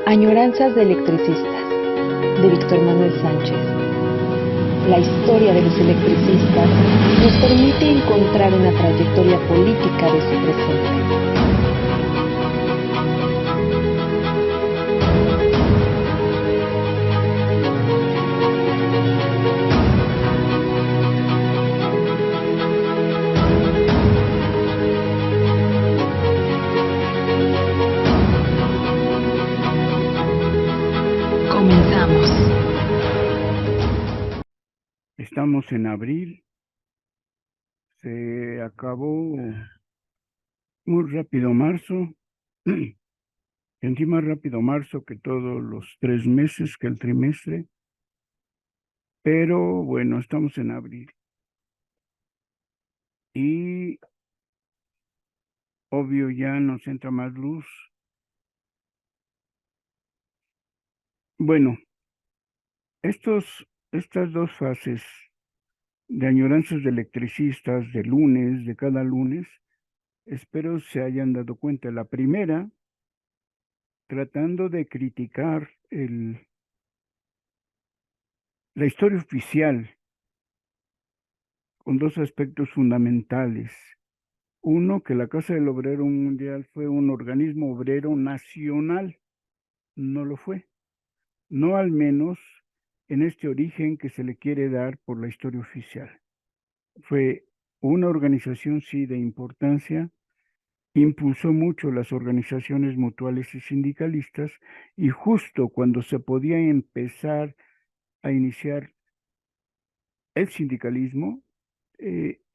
Añoranzas de electricistas, de Víctor Manuel Sánchez. La historia de los electricistas nos permite encontrar una trayectoria política de su presente. Comenzamos. Estamos en abril. Se acabó muy rápido marzo. Sentí más rápido marzo que todos los 3 meses, que el trimestre. Pero bueno, estamos en abril. Y obvio ya nos entra más luz. Bueno, estas dos fases de añoranzas de electricistas de lunes, de cada lunes, espero se hayan dado cuenta. La primera, tratando de criticar la historia oficial con dos aspectos fundamentales. Uno, que la Casa del Obrero Mundial fue un organismo obrero nacional. No lo fue. No al menos en este origen que se le quiere dar por la historia oficial. Fue una organización, sí, de importancia. Impulsó mucho las organizaciones mutuales y sindicalistas, y justo cuando se podía empezar a iniciar el sindicalismo,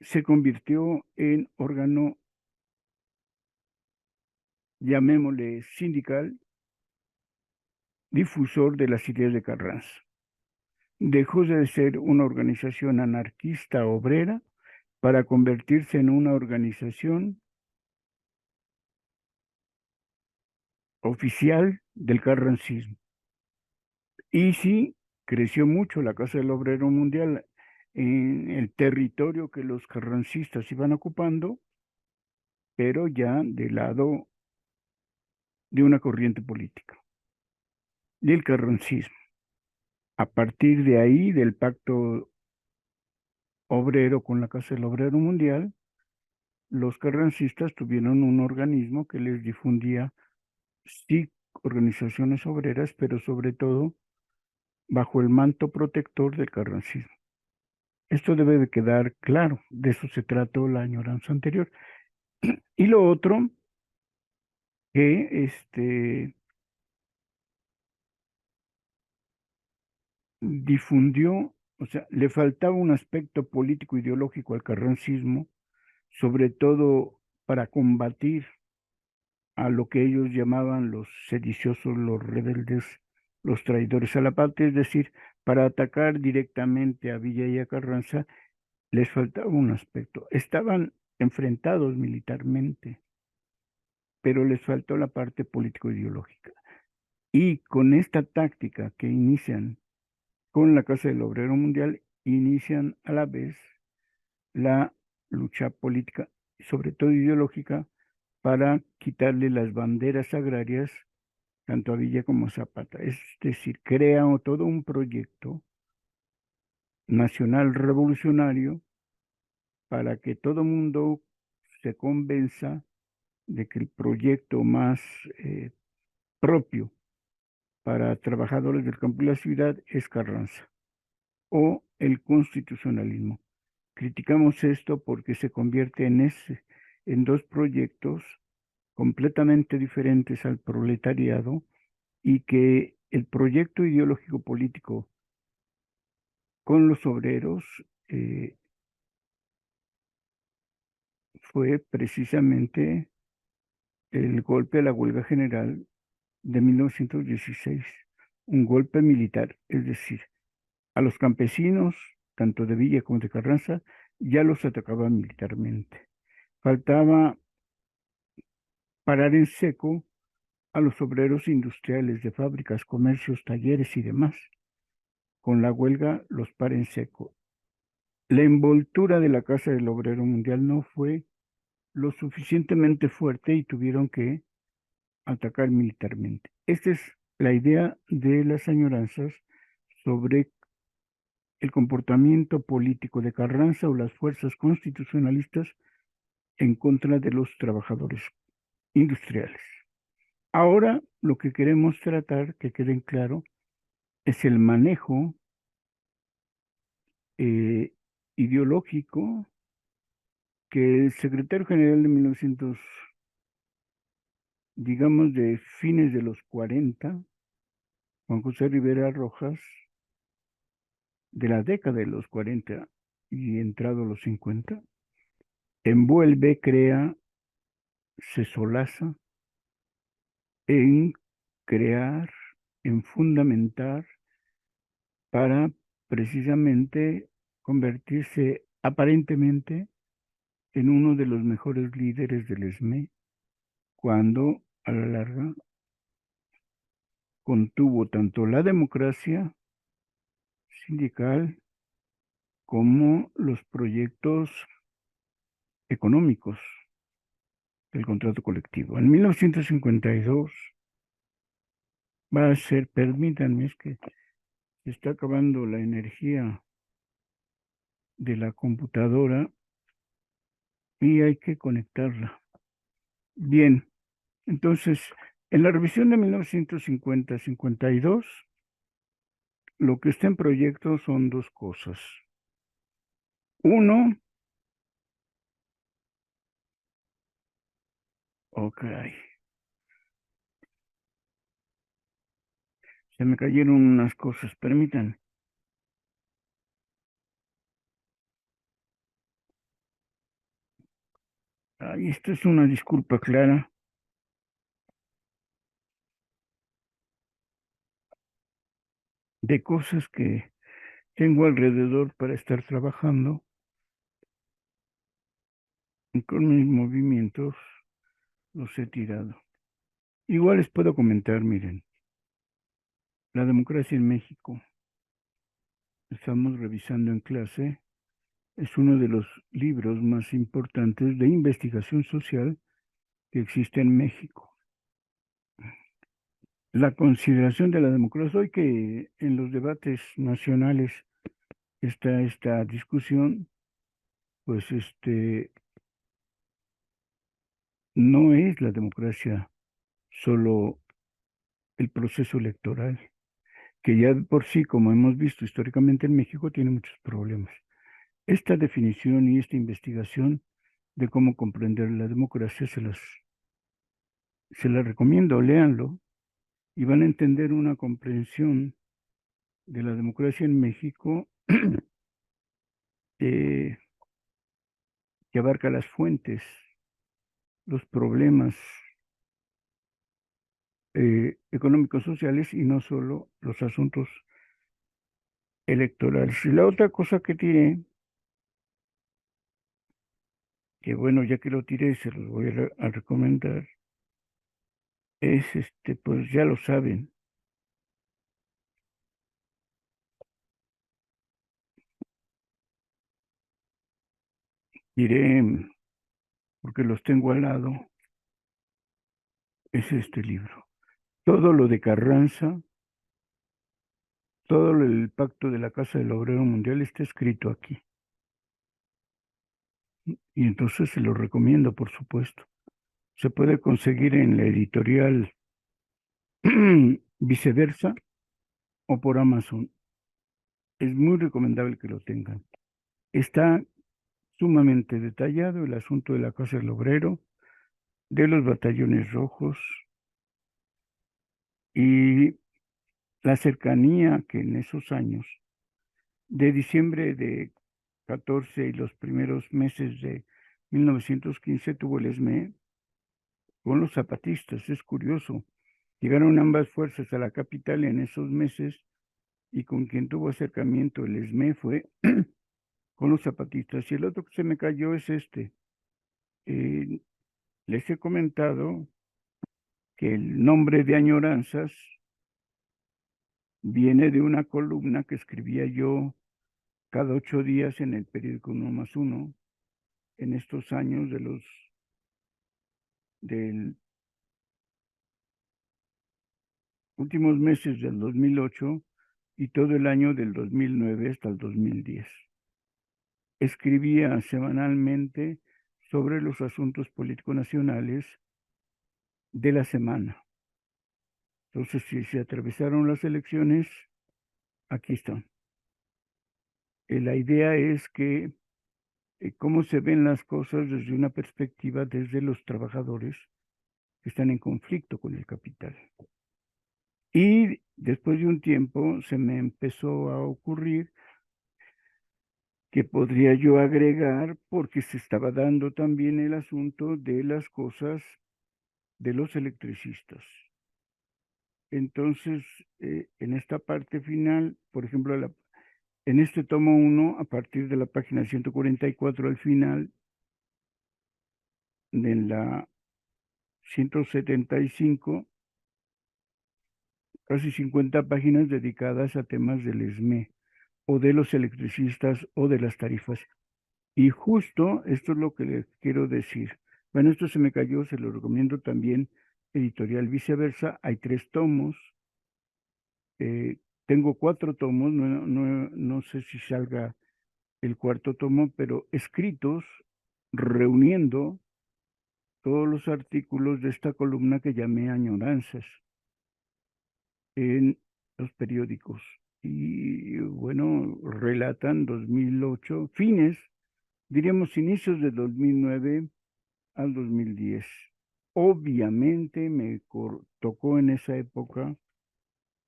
se convirtió en órgano, llamémosle sindical, difusor de las ideas de Carranza. Dejó de ser una organización anarquista obrera para convertirse en una organización oficial del carrancismo. Y sí, creció mucho la Casa del Obrero Mundial en el territorio que los carrancistas iban ocupando, pero ya del lado de una corriente política, del carrancismo. A partir de ahí, del pacto obrero con la Casa del Obrero Mundial, los carrancistas tuvieron un organismo que les difundía, sí, organizaciones obreras, pero sobre todo bajo el manto protector del carrancismo. Esto debe de quedar claro, de eso se trató la añoranza anterior. Y lo otro, que difundió, o sea, le faltaba un aspecto político ideológico al carrancismo, sobre todo para combatir a lo que ellos llamaban los sediciosos, los rebeldes, los traidores a la patria, es decir, para atacar directamente a Villa y a Carranza, les faltaba un aspecto. Estaban enfrentados militarmente, pero les faltó la parte político-ideológica. Y con esta táctica que inician con la Casa del Obrero Mundial, inician a la vez la lucha política, sobre todo ideológica, para quitarle las banderas agrarias tanto a Villa como a Zapata. Es decir, crea todo un proyecto nacional revolucionario para que todo mundo se convenza de que el proyecto más propio para trabajadores del campo y la ciudad es Carranza, o el constitucionalismo. Criticamos esto porque se convierte en dos proyectos completamente diferentes al proletariado, y que el proyecto ideológico político con los obreros fue precisamente el golpe a la huelga general de 1916, un golpe militar, es decir, a los campesinos, tanto de Villa como de Carranza, ya los atacaba militarmente. Faltaba parar en seco a los obreros industriales de fábricas, comercios, talleres y demás. Con la huelga los para en seco. La envoltura de la Casa del Obrero Mundial no fue lo suficientemente fuerte y tuvieron que atacar militarmente. Esta es la idea de las añoranzas sobre el comportamiento político de Carranza o las fuerzas constitucionalistas en contra de los trabajadores industriales. Ahora lo que queremos tratar, que quede claro, es el manejo ideológico que el secretario general de 1900, digamos de fines de los 40, Juan José Rivera Rojas, de la década de los 40 y entrado a los 50, envuelve, crea, se solaza en crear, en fundamentar para precisamente convertirse aparentemente en uno de los mejores líderes del ESME, cuando a la larga contuvo tanto la democracia sindical como los proyectos económicos del contrato colectivo. En 1952 va a ser, permítanme, es que se está acabando la energía de la computadora y hay que conectarla. Bien, entonces, en la revisión de 1950-52, lo que está en proyecto son dos cosas. Uno, ok, se me cayeron unas cosas, permítanme. Ay, esto es una disculpa clara de cosas que tengo alrededor para estar trabajando y con mis movimientos los he tirado. Igual les puedo comentar, miren, la democracia en México, estamos revisando en clase, es uno de los libros más importantes de investigación social que existe en México. La consideración de la democracia, hoy que en los debates nacionales está esta discusión, pues no es la democracia solo el proceso electoral, que ya por sí, como hemos visto históricamente en México, tiene muchos problemas. Esta definición y esta investigación de cómo comprender la democracia se las recomiendo, léanlo y van a entender una comprensión de la democracia en México eh, que abarca las fuentes, los problemas económicos, sociales y no solo los asuntos electorales. Y la otra cosa que tiré, que bueno, ya que lo tiré, se los voy a recomendar, es pues ya lo saben, tiré, porque los tengo al lado, es este libro. Todo lo de Carranza, todo el pacto de la Casa del Obrero Mundial está escrito aquí. Y entonces se lo recomiendo, por supuesto. Se puede conseguir en la editorial Viceversa o por Amazon. Es muy recomendable que lo tengan. Está sumamente detallado el asunto de la Casa del Obrero, de los batallones rojos y la cercanía que en esos años, de diciembre de 14 y los primeros meses de 1915, tuvo el ESME con los zapatistas. Es curioso. Llegaron ambas fuerzas a la capital en esos meses y con quien tuvo acercamiento el ESME fue con los zapatistas. Y el otro que se me cayó es este. Eh, les he comentado que el nombre de Añoranzas viene de una columna que escribía yo cada 8 días en el periódico 1+1 en estos años del últimos meses del 2008 y todo el año del 2009 hasta el 2010. Escribía semanalmente sobre los asuntos políticos nacionales de la semana. Entonces, si se atravesaron las elecciones, aquí están. La idea es que cómo se ven las cosas desde una perspectiva desde los trabajadores que están en conflicto con el capital. Y después de un tiempo se me empezó a ocurrir que podría yo agregar, porque se estaba dando también el asunto de las cosas de los electricistas. Entonces, en esta parte final, por ejemplo, en este tomo 1, a partir de la página 144 al final, de la 175, casi 50 páginas dedicadas a temas del ESME, o de los electricistas, o de las tarifas. Y justo esto es lo que les quiero decir. Bueno, esto se me cayó, se lo recomiendo también, editorial Viceversa. Hay 3 tomos. Tengo 4 tomos, no sé si salga el 4º tomo, pero escritos reuniendo todos los artículos de esta columna que llamé Añoranzas en los periódicos. Y bueno, relatan 2008, diríamos inicios de 2009 al 2010. Obviamente me tocó en esa época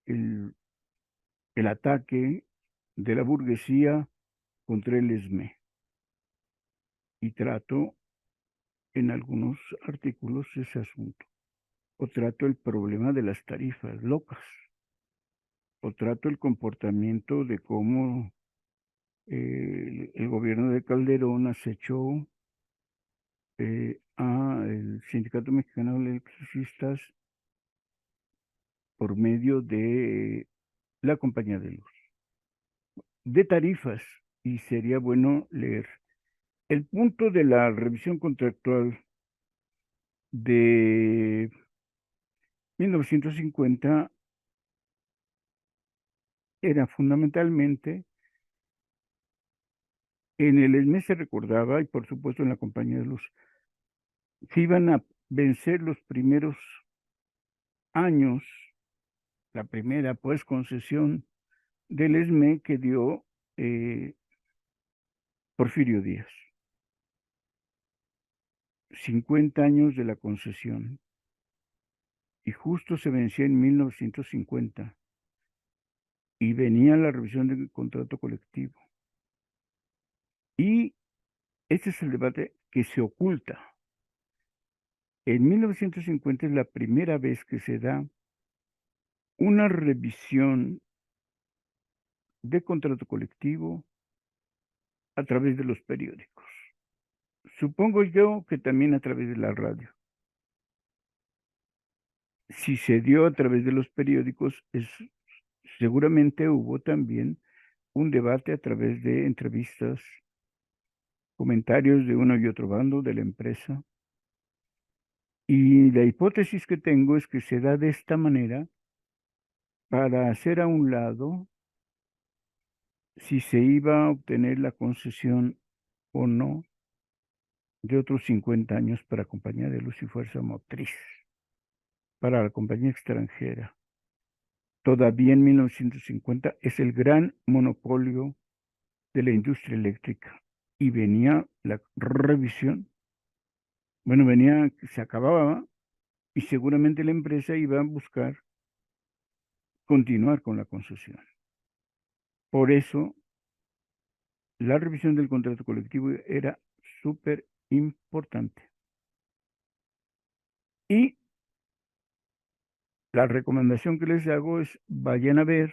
el ataque de la burguesía contra el ESME. Y trato en algunos artículos ese asunto. O trato el problema de las tarifas locas. O trato el comportamiento de cómo el gobierno de Calderón acechó al Sindicato Mexicano de Electricistas por medio de la compañía de luz. De tarifas, y sería bueno leer. El punto de la revisión contractual de 1950 era fundamentalmente, en el ESME se recordaba, y por supuesto en la compañía de luz, se iban a vencer los primeros años, la primera pues concesión del ESME que dio Porfirio Díaz. 50 años de la concesión. Y justo se vencía en 1950. Y venía la revisión del contrato colectivo. Y este es el debate que se oculta. En 1950 es la primera vez que se da una revisión de contrato colectivo a través de los periódicos. Supongo yo que también a través de la radio. Si se dio a través de los periódicos, seguramente hubo también un debate a través de entrevistas, comentarios de uno y otro bando de la empresa. Y la hipótesis que tengo es que se da de esta manera para hacer a un lado si se iba a obtener la concesión o no de otros 50 años para Compañía de Luz y Fuerza Motriz, para la compañía extranjera. Todavía en 1950 es el gran monopolio de la industria eléctrica y venía la revisión. Bueno, se acababa y seguramente la empresa iba a buscar continuar con la concesión. Por eso, la revisión del contrato colectivo era súper importante. Y la recomendación que les hago es vayan a ver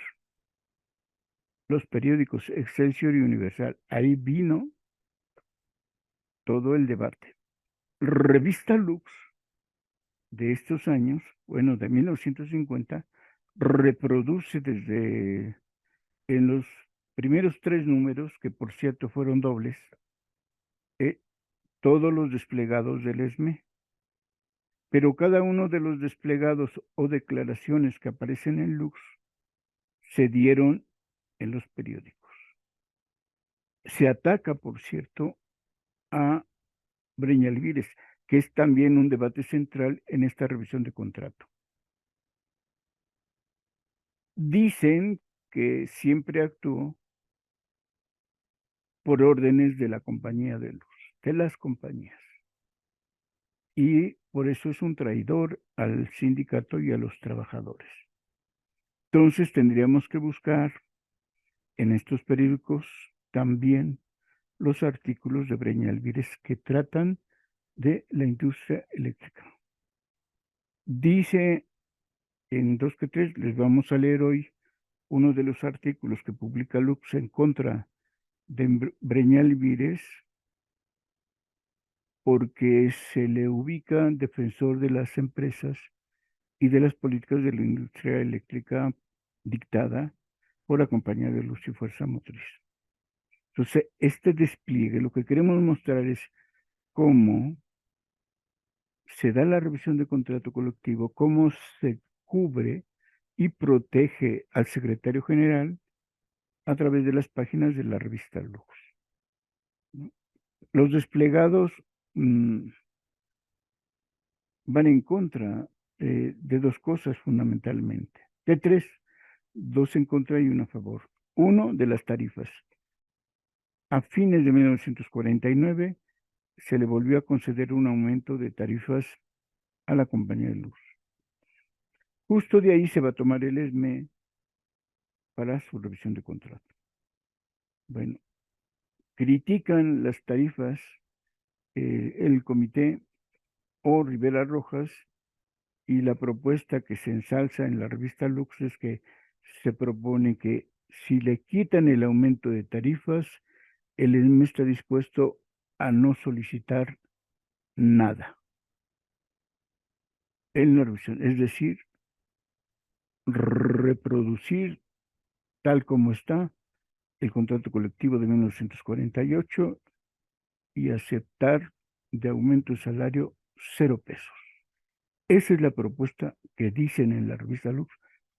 los periódicos Excelsior y Universal. Ahí vino todo el debate. Revista Lux de estos años, bueno, de 1950, reproduce desde en los primeros 3 números, que por cierto fueron dobles, todos los desplegados del ESME. pero cada uno de los desplegados o declaraciones que aparecen en Lux se dieron en los periódicos. Se ataca, por cierto, a Breña Alvírez, que es también un debate central en esta revisión de contrato. Dicen que siempre actuó por órdenes de la compañía de luz, de las compañías. Y por eso es un traidor al sindicato y a los trabajadores. Entonces tendríamos que buscar en estos periódicos también los artículos de Breña Alvírez que tratan de la industria eléctrica. Dice en 2 que 3, les vamos a leer hoy uno de los artículos que publica Lux en contra de Breña Alvírez, porque se le ubica defensor de las empresas y de las políticas de la industria eléctrica dictada por la Compañía de Luz y Fuerza Motriz. Entonces, este despliegue, lo que queremos mostrar es cómo se da la revisión de contrato colectivo, cómo se cubre y protege al secretario general a través de las páginas de la revista Lux. Los desplegados van en contra de 2 cosas fundamentalmente, de 3, 2 en contra y 1 a favor. 1, de las tarifas. A fines de 1949 se le volvió a conceder un aumento de tarifas a la compañía de luz. Justo de ahí se va a tomar el ESME para su revisión de contrato. Bueno, critican las tarifas el comité o Rivera Rojas, y la propuesta que se ensalza en la revista Lux es que se propone que si le quitan el aumento de tarifas, el ESME está dispuesto a no solicitar nada en la revisión, es decir, reproducir tal como está el contrato colectivo de 1948 y aceptar de aumento de salario 0 pesos. Esa es la propuesta que dicen en la revista Lux,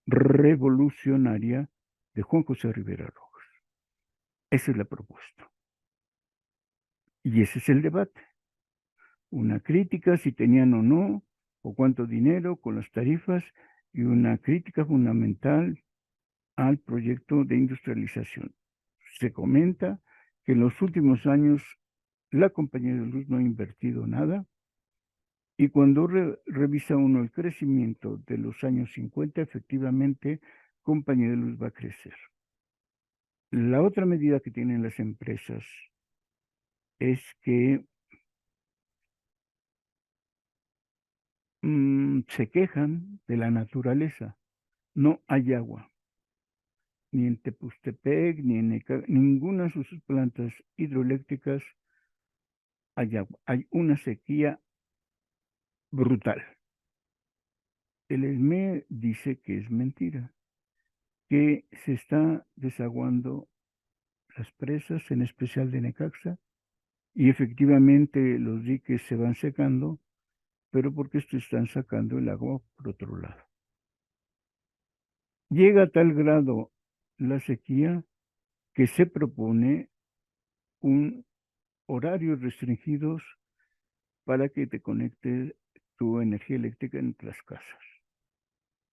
revolucionaria de Juan José Rivera Rojas. Esa es la propuesta. Y ese es el debate. Una crítica si tenían o no, o cuánto dinero con las tarifas, y una crítica fundamental al proyecto de industrialización. Se comenta que en los últimos años la compañía de luz no ha invertido nada, y cuando revisa uno el crecimiento de los años 50, efectivamente, compañía de luz va a crecer. La otra medida que tienen las empresas es que se quejan de la naturaleza. No hay agua, ni en Tepustepec, ni en ninguna de sus plantas hidroeléctricas hay agua. Hay una sequía brutal. El ESME dice que es mentira, que se está desaguando las presas, en especial de Necaxa, y efectivamente los diques se van secando, pero porque estos están sacando el agua por otro lado. Llega a tal grado la sequía que se propone un horarios restringidos para que te conectes tu energía eléctrica en las casas.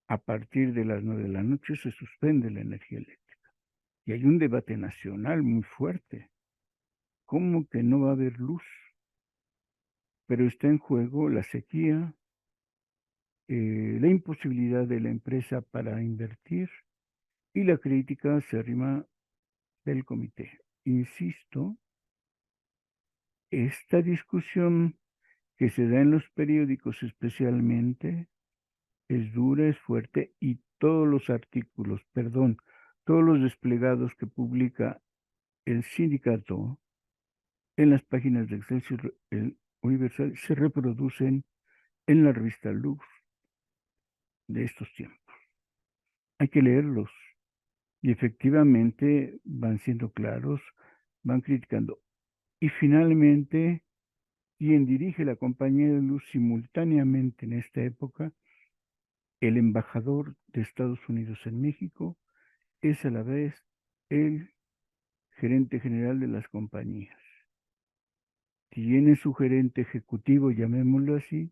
A partir de las 9 de la noche se suspende la energía eléctrica. Y hay un debate nacional muy fuerte. ¿Cómo que no va a haber luz? Pero está en juego la sequía, la imposibilidad de la empresa para invertir y la crítica acérrima del comité. Insisto, esta discusión que se da en los periódicos especialmente es dura, es fuerte, y todos los artículos, todos los desplegados que publica el sindicato en las páginas de Excelsior Universal se reproducen en la revista Lux de estos tiempos. Hay que leerlos y efectivamente van siendo claros, van criticando. Y finalmente Quien dirige la Compañía de Luz simultáneamente en esta época, el embajador de Estados Unidos en México, es a la vez el gerente general de las compañías. Tiene su gerente ejecutivo, llamémoslo así,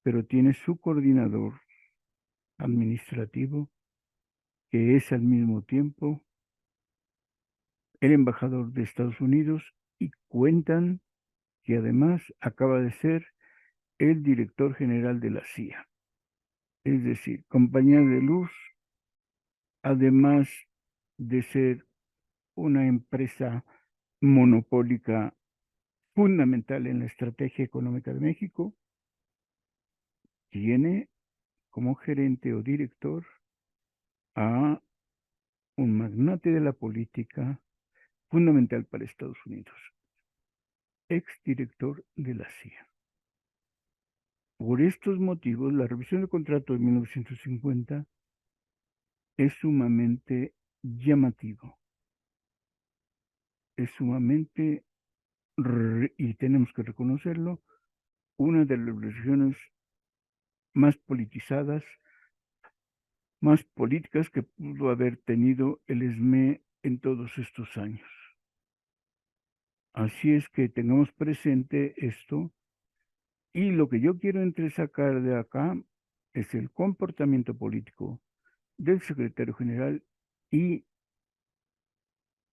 pero tiene su coordinador administrativo, que es al mismo tiempo el embajador de Estados Unidos, y cuentan que además acaba de ser el director general de la CIA. Es decir, Compañía de Luz, además de ser una empresa monopólica fundamental en la estrategia económica de México, tiene como gerente o director a un magnate de la política fundamental para Estados Unidos, exdirector de la CIA. Por estos motivos, la revisión del contrato de 1950 es sumamente llamativo, es sumamente, y tenemos que reconocerlo, una de las revisiones más politizadas, más políticas que pudo haber tenido el SME en todos estos años. Así es que tengamos presente esto, y lo que yo quiero entresacar de acá es el comportamiento político del secretario general y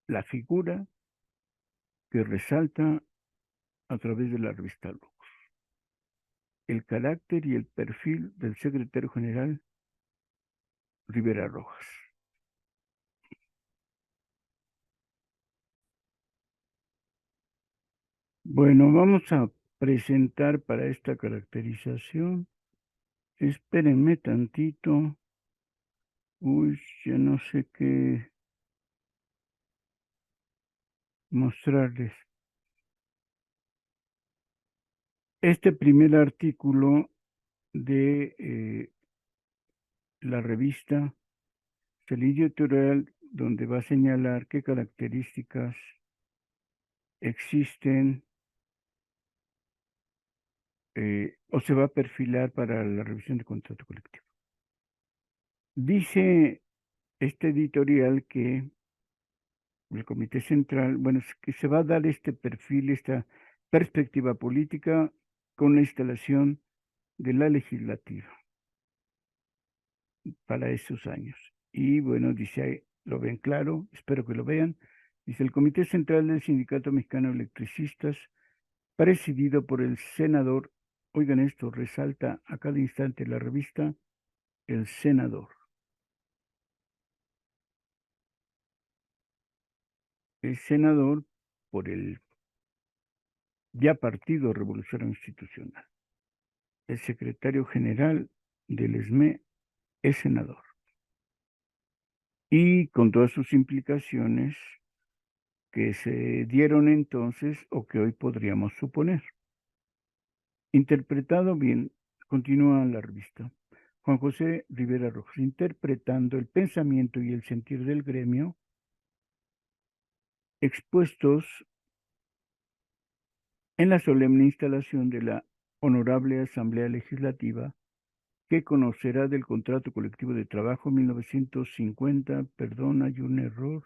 la figura que resalta a través de la revista Lux, el carácter y el perfil del secretario general Rivera Rojas. Bueno, vamos a presentar para esta caracterización. Espérenme tantito. Uy, ya no sé qué mostrarles. Este primer artículo de la revista es el editorial donde va a señalar qué características existen o se va a perfilar para la revisión de contrato colectivo. Dice este editorial que el Comité Central, bueno, es que se va a dar este perfil, esta perspectiva política con la instalación de la legislativa para esos años. Y bueno, dice ahí, lo ven claro, espero que lo vean. Dice el Comité Central del Sindicato Mexicano de Electricistas, presidido por el senador, oigan esto, resalta a cada instante la revista, el senador. El senador por el ya Partido Revolucionario Institucional. El secretario general del SME es senador. Y con todas sus implicaciones que se dieron entonces o que hoy podríamos suponer. Interpretado bien, continúa la revista, Juan José Rivera Rojas, interpretando el pensamiento y el sentir del gremio expuestos en la solemne instalación de la Honorable Asamblea Legislativa, que conocerá del contrato colectivo de trabajo 1950, perdón, hay un error,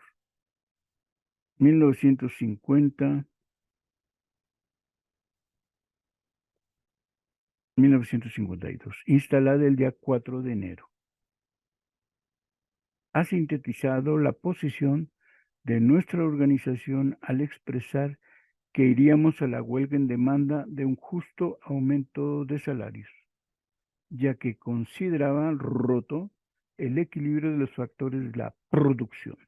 1950, 1952, instalada el día 4 de enero. Ha sintetizado la posición de nuestra organización al expresar que iríamos a la huelga en demanda de un justo aumento de salarios, ya que consideraban roto el equilibrio de los factores de la producción,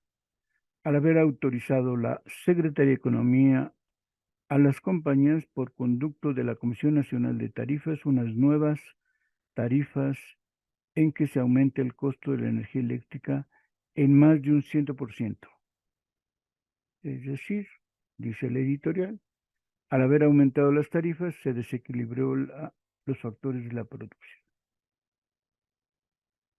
al haber autorizado la Secretaría de Economía a las compañías por conducto de la Comisión Nacional de Tarifas unas nuevas tarifas en que se aumente el costo de la energía eléctrica en más de un 100%. Es decir, dice el editorial, al haber aumentado las tarifas se desequilibró los factores de la producción.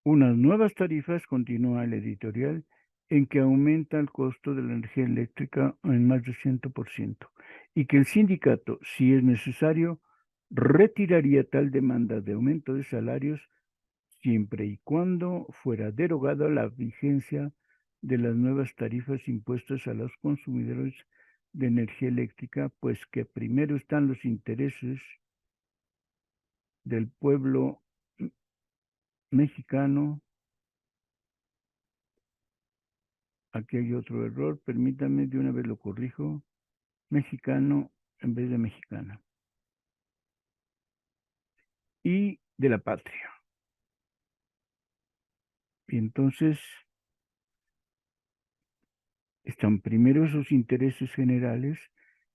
Unas nuevas tarifas, continúa el editorial, en que aumenta el costo de la energía eléctrica en más de 100%. y que el sindicato, si es necesario, retiraría tal demanda de aumento de salarios siempre y cuando fuera derogada la vigencia de las nuevas tarifas impuestas a los consumidores de energía eléctrica, pues que primero están los intereses del pueblo mexicano. Aquí hay otro error, permítame, de una vez lo corrijo, mexicano en vez de mexicana. Y de la patria. Y entonces están primero esos intereses generales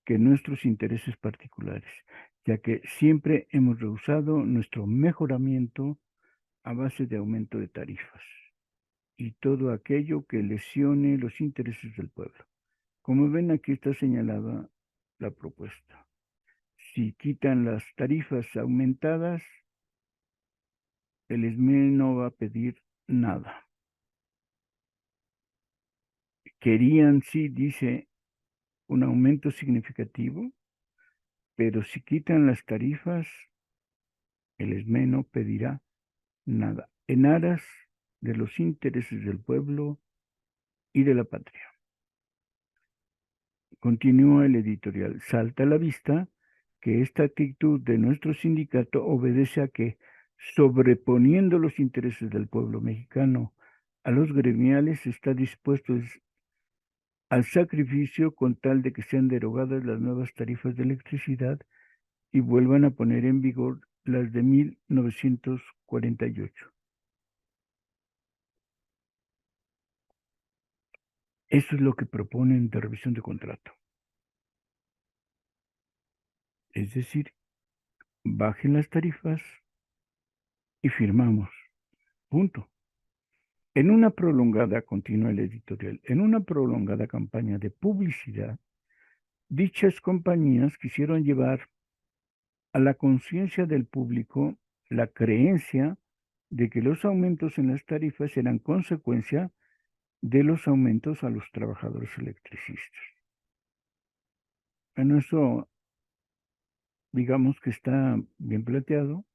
que nuestros intereses particulares, ya que siempre hemos rehusado nuestro mejoramiento a base de aumento de tarifas y todo aquello que lesione los intereses del pueblo. Como ven, aquí está señalada la propuesta. Si quitan las tarifas aumentadas, el SME no va a pedir nada. Querían, sí, dice, un aumento significativo, pero si quitan las tarifas, el SME no pedirá nada, en aras de los intereses del pueblo y de la patria. Continúa el editorial. Salta a la vista que esta actitud de nuestro sindicato obedece a que, sobreponiendo los intereses del pueblo mexicano a los gremiales, está dispuesto al sacrificio con tal de que sean derogadas las nuevas tarifas de electricidad y vuelvan a poner en vigor las de 1948. Eso es lo que proponen de revisión de contrato. Es decir, bajen las tarifas y firmamos. Punto. En una prolongada, continúa el editorial, en una prolongada campaña de publicidad, dichas compañías quisieron llevar a la conciencia del público la creencia de que los aumentos en las tarifas eran consecuencia de los aumentos a los trabajadores electricistas. En eso, digamos que está bien planteado.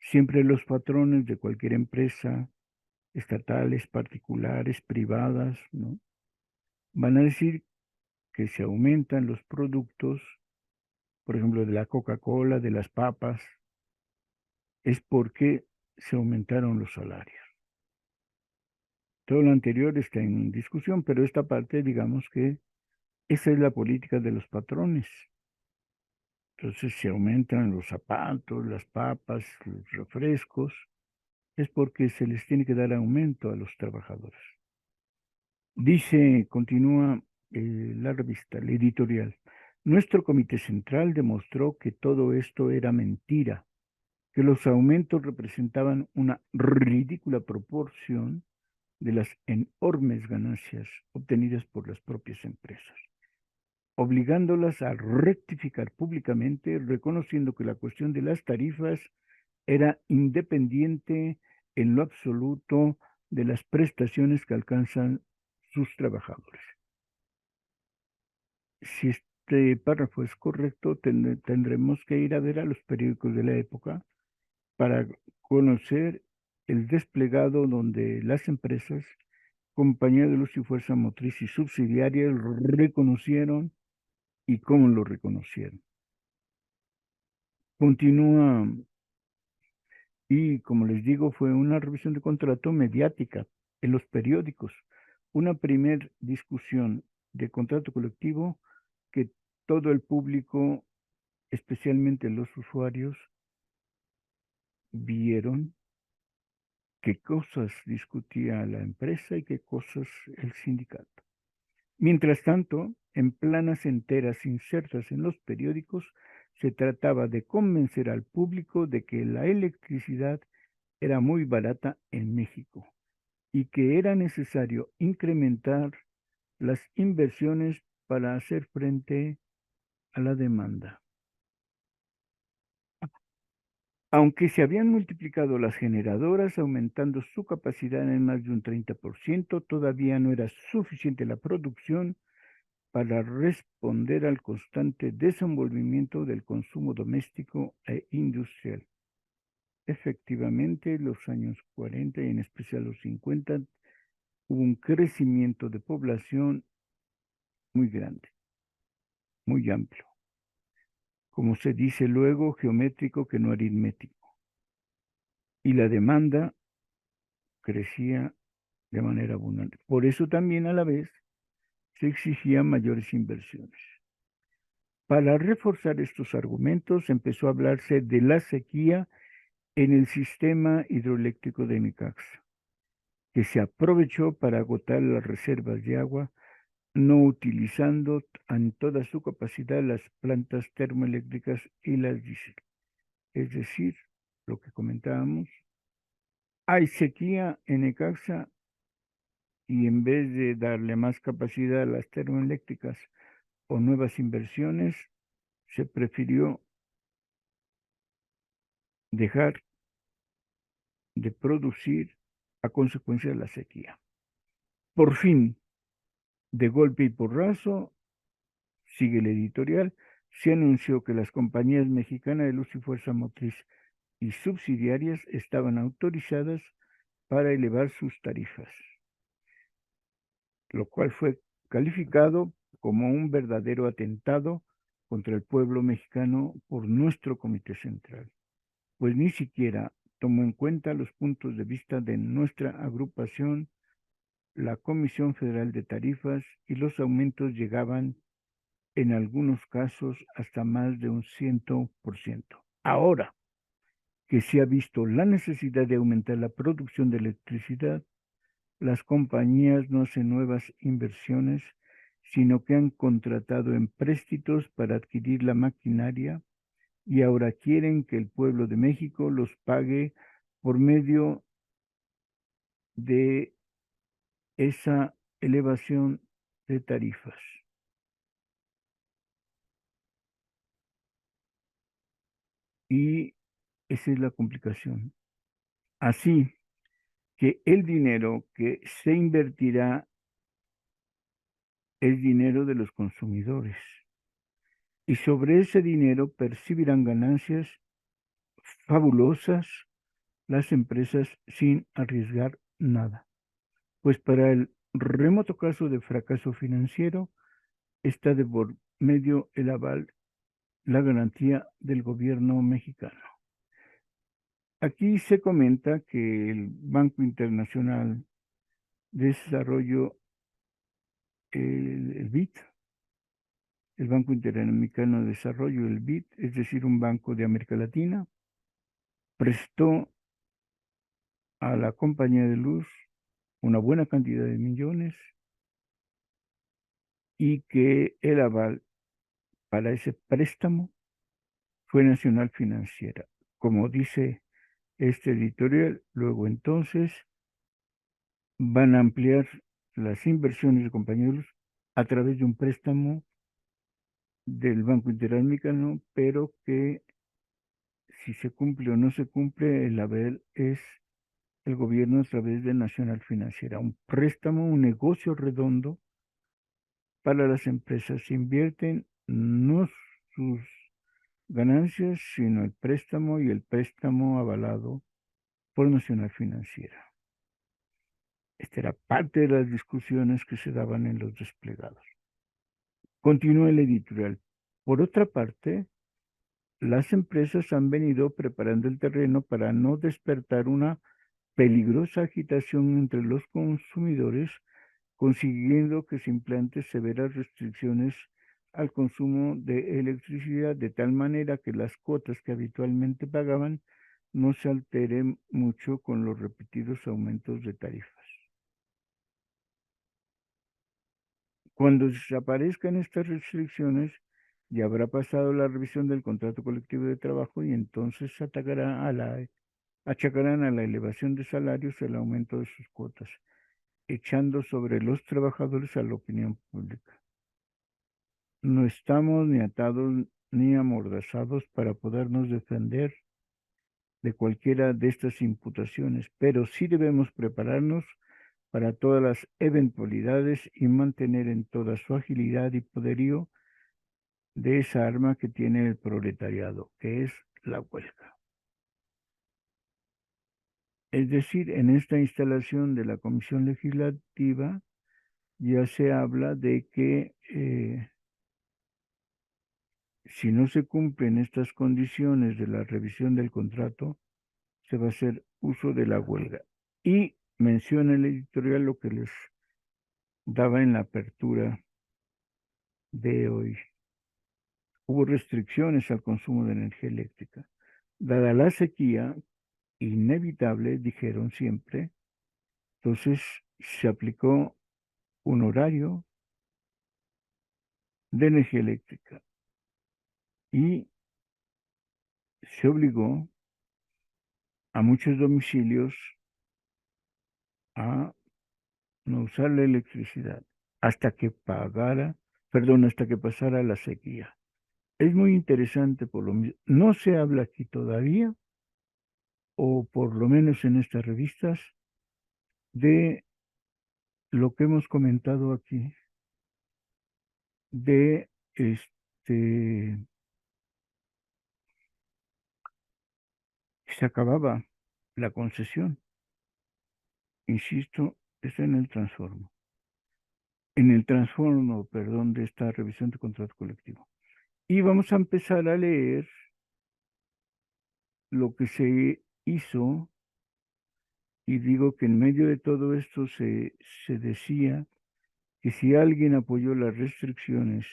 Siempre los patrones de cualquier empresa, estatales, particulares, privadas, ¿no?, van a decir que se aumentan los productos, por ejemplo, de la Coca-Cola, de las papas, es porque se aumentaron los salarios. Todo lo anterior está en discusión, pero esta parte, digamos que esa es la política de los patrones. Entonces, si aumentan los zapatos, las papas, los refrescos, es porque se les tiene que dar aumento a los trabajadores. Dice, continúa la revista, el editorial, nuestro comité central demostró que todo esto era mentira, que los aumentos representaban una ridícula proporción de las enormes ganancias obtenidas por las propias empresas, obligándolas a rectificar públicamente, reconociendo que la cuestión de las tarifas era independiente en lo absoluto de las prestaciones que alcanzan sus trabajadores. Si este párrafo es correcto, tendremos que ir a ver a los periódicos de la época para conocer el desplegado donde las empresas, compañías de luz y fuerza motriz y subsidiarias reconocieron y cómo lo reconocieron. Continúa, y como les digo, fue una revisión de contrato mediática en los periódicos, una primer discusión de contrato colectivo que todo el público, especialmente los usuarios, vieron qué cosas discutía la empresa y qué cosas el sindicato. Mientras tanto, en planas enteras insertas en los periódicos, se trataba de convencer al público de que la electricidad era muy barata en México y que era necesario incrementar las inversiones para hacer frente a la demanda. Aunque se habían multiplicado las generadoras, aumentando su capacidad en más de un 30%, todavía no era suficiente la producción para responder al constante desenvolvimiento del consumo doméstico e industrial. Efectivamente, los años 40 y en especial los 50 hubo un crecimiento de población muy grande, muy amplio, como se dice luego, geométrico que no aritmético. Y la demanda crecía de manera abundante. Por eso también a la vez se exigían mayores inversiones. Para reforzar estos argumentos empezó a hablarse de la sequía en el sistema hidroeléctrico de Necaxa, que se aprovechó para agotar las reservas de agua, no utilizando en toda su capacidad las plantas termoeléctricas y las diésel. Es decir, lo que comentábamos, hay sequía en Necaxa y en vez de darle más capacidad a las termoeléctricas o nuevas inversiones, se prefirió dejar de producir a consecuencia de la sequía. Por fin, de golpe y porrazo, sigue el editorial, se anunció que las compañías mexicanas de luz y fuerza motriz y subsidiarias estaban autorizadas para elevar sus tarifas, lo cual fue calificado como un verdadero atentado contra el pueblo mexicano por nuestro Comité Central, pues ni siquiera tomó en cuenta los puntos de vista de nuestra agrupación, la Comisión Federal de Tarifas, y los aumentos llegaban en algunos casos hasta más de un 100%. Ahora que se ha visto la necesidad de aumentar la producción de electricidad, las compañías no hacen nuevas inversiones, sino que han contratado empréstitos para adquirir la maquinaria y ahora quieren que el pueblo de México los pague por medio de esa elevación de tarifas. Y esa es la complicación. Así que el dinero que se invertirá es dinero de los consumidores. Y sobre ese dinero percibirán ganancias fabulosas las empresas sin arriesgar nada. Pues para el remoto caso de fracaso financiero está de por medio el aval, la garantía del gobierno mexicano. Aquí se comenta que el Banco Internacional de Desarrollo, el BID, el Banco Interamericano de Desarrollo, el BID, es decir, un banco de América Latina, prestó a la compañía de luz una buena cantidad de millones y que el aval para ese préstamo fue Nacional Financiera. Como dice este editorial, luego entonces van a ampliar las inversiones de compañía de luz a través de un préstamo del Banco Interamericano, pero que si se cumple o no se cumple, el aval es el gobierno a través de Nacional Financiera, un préstamo, un negocio redondo para las empresas. Invierten no sus ganancias, sino el préstamo y el préstamo avalado por Nacional Financiera. Esta era parte de las discusiones que se daban en los desplegados. Continúa el editorial. Por otra parte, las empresas han venido preparando el terreno para no despertar una peligrosa agitación entre los consumidores, consiguiendo que se implanten severas restricciones al consumo de electricidad, de tal manera que las cuotas que habitualmente pagaban no se alteren mucho con los repetidos aumentos de tarifas. Cuando desaparezcan estas restricciones, ya habrá pasado la revisión del contrato colectivo de trabajo y entonces achacarán a la elevación de salarios el aumento de sus cuotas, echando sobre los trabajadores a la opinión pública. No estamos ni atados ni amordazados para podernos defender de cualquiera de estas imputaciones, pero sí debemos prepararnos para todas las eventualidades y mantener en toda su agilidad y poderío de esa arma que tiene el proletariado, que es la huelga. Es decir, en esta instalación de la Comisión Legislativa ya se habla de que si no se cumplen estas condiciones de la revisión del contrato, se va a hacer uso de la huelga. Y menciona el editorial lo que les daba en la apertura de hoy. Hubo restricciones al consumo de energía eléctrica. Dada la sequía inevitable, dijeron siempre, entonces se aplicó un horario de energía eléctrica y se obligó a muchos domicilios a no usar la electricidad hasta que hasta que pasara la sequía. Es muy interesante por lo mismo. No se habla aquí todavía, o por lo menos en estas revistas, de lo que hemos comentado aquí, de se acababa la concesión. Insisto, es en el transformo, perdón, de esta revisión de contrato colectivo. Y vamos a empezar a leer lo que se hizo, y digo que en medio de todo esto se decía que si alguien apoyó las restricciones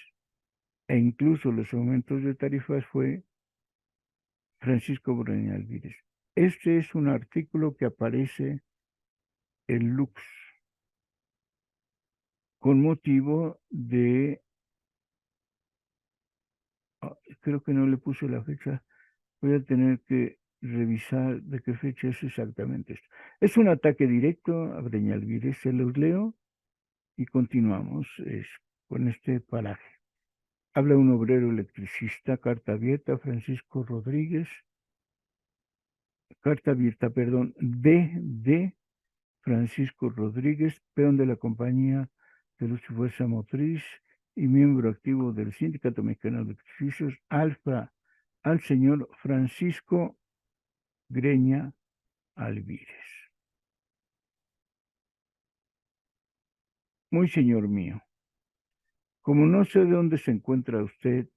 e incluso los aumentos de tarifas fue Francisco Breña Alvírez. Este es un artículo que aparece en Lux con motivo de, creo que no le puse la fecha, voy a tener que revisar de qué fecha es exactamente esto. Es un ataque directo a Breña Alvírez, se los leo y continuamos con este paraje. Habla un obrero electricista, carta abierta, Francisco Rodríguez, carta abierta, perdón, de Francisco Rodríguez, peón de la compañía de luz y fuerza motriz y miembro activo del Sindicato Mexicano de Electricistas, al señor Francisco Greña Alvírez. Muy señor mío, como no sé de dónde se encuentra usted,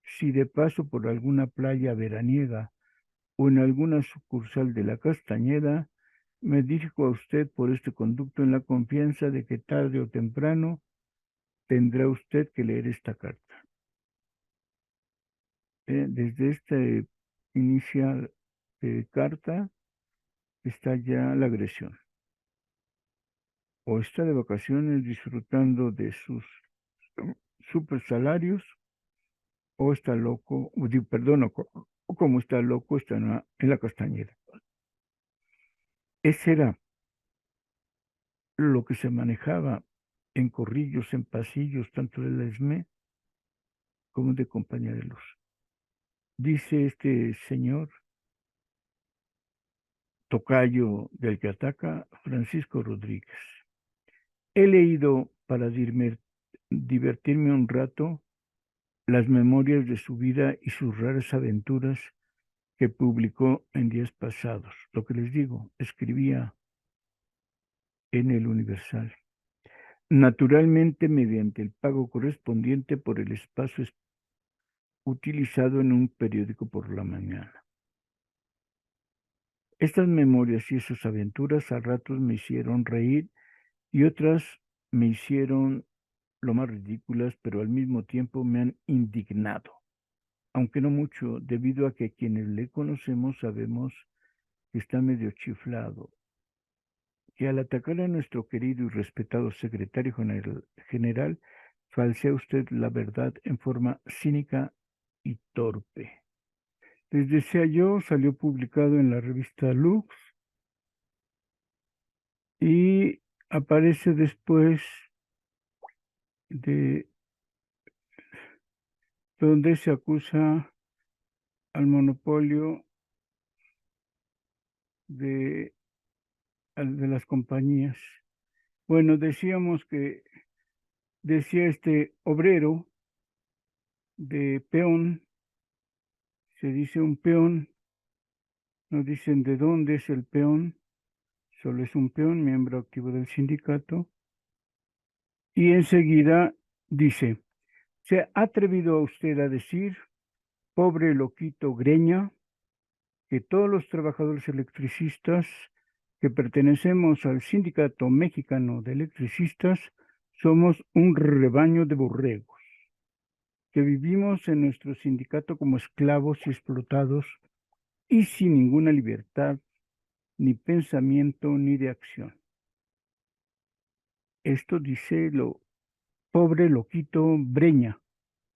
si de paso por alguna playa veraniega o en alguna sucursal de la Castañeda, me dirijo a usted por este conducto en la confianza de que tarde o temprano tendrá usted que leer esta carta. Desde esta inicial carta está ya la agresión. O está de vacaciones disfrutando de sus super salarios, o está loco, perdón, o como está loco, está en la Castañeda. Ese era lo que se manejaba en corrillos, en pasillos, tanto de la ESME como de Compañía de Luz. Dice este señor, tocayo del que ataca, Francisco Rodríguez. He leído para divertirme un rato las memorias de su vida y sus raras aventuras que publicó en días pasados. Lo que les digo, escribía en el Universal. Naturalmente mediante el pago correspondiente por el espacio utilizado en un periódico por la mañana. Estas memorias y esas aventuras a ratos me hicieron reír y otras me hicieron lo más ridículas, pero al mismo tiempo me han indignado, aunque no mucho, debido a que quienes le conocemos sabemos que está medio chiflado, que al atacar a nuestro querido y respetado secretario general, falsea usted la verdad en forma cínica y torpe. Les decía yo, salió publicado en la revista Lux y aparece después de donde se acusa al monopolio de las compañías Bueno, decía este obrero de peón, se dice un peón, no dicen de dónde es el peón, solo es un peón, miembro activo del sindicato, y enseguida dice, ¿se ha atrevido a usted a decir, pobre loquito Greña, que todos los trabajadores electricistas que pertenecemos al Sindicato Mexicano de Electricistas somos un rebaño de borregos, que vivimos en nuestro sindicato como esclavos y explotados y sin ninguna libertad, ni pensamiento, ni de acción? Esto dice lo pobre loquito Breña.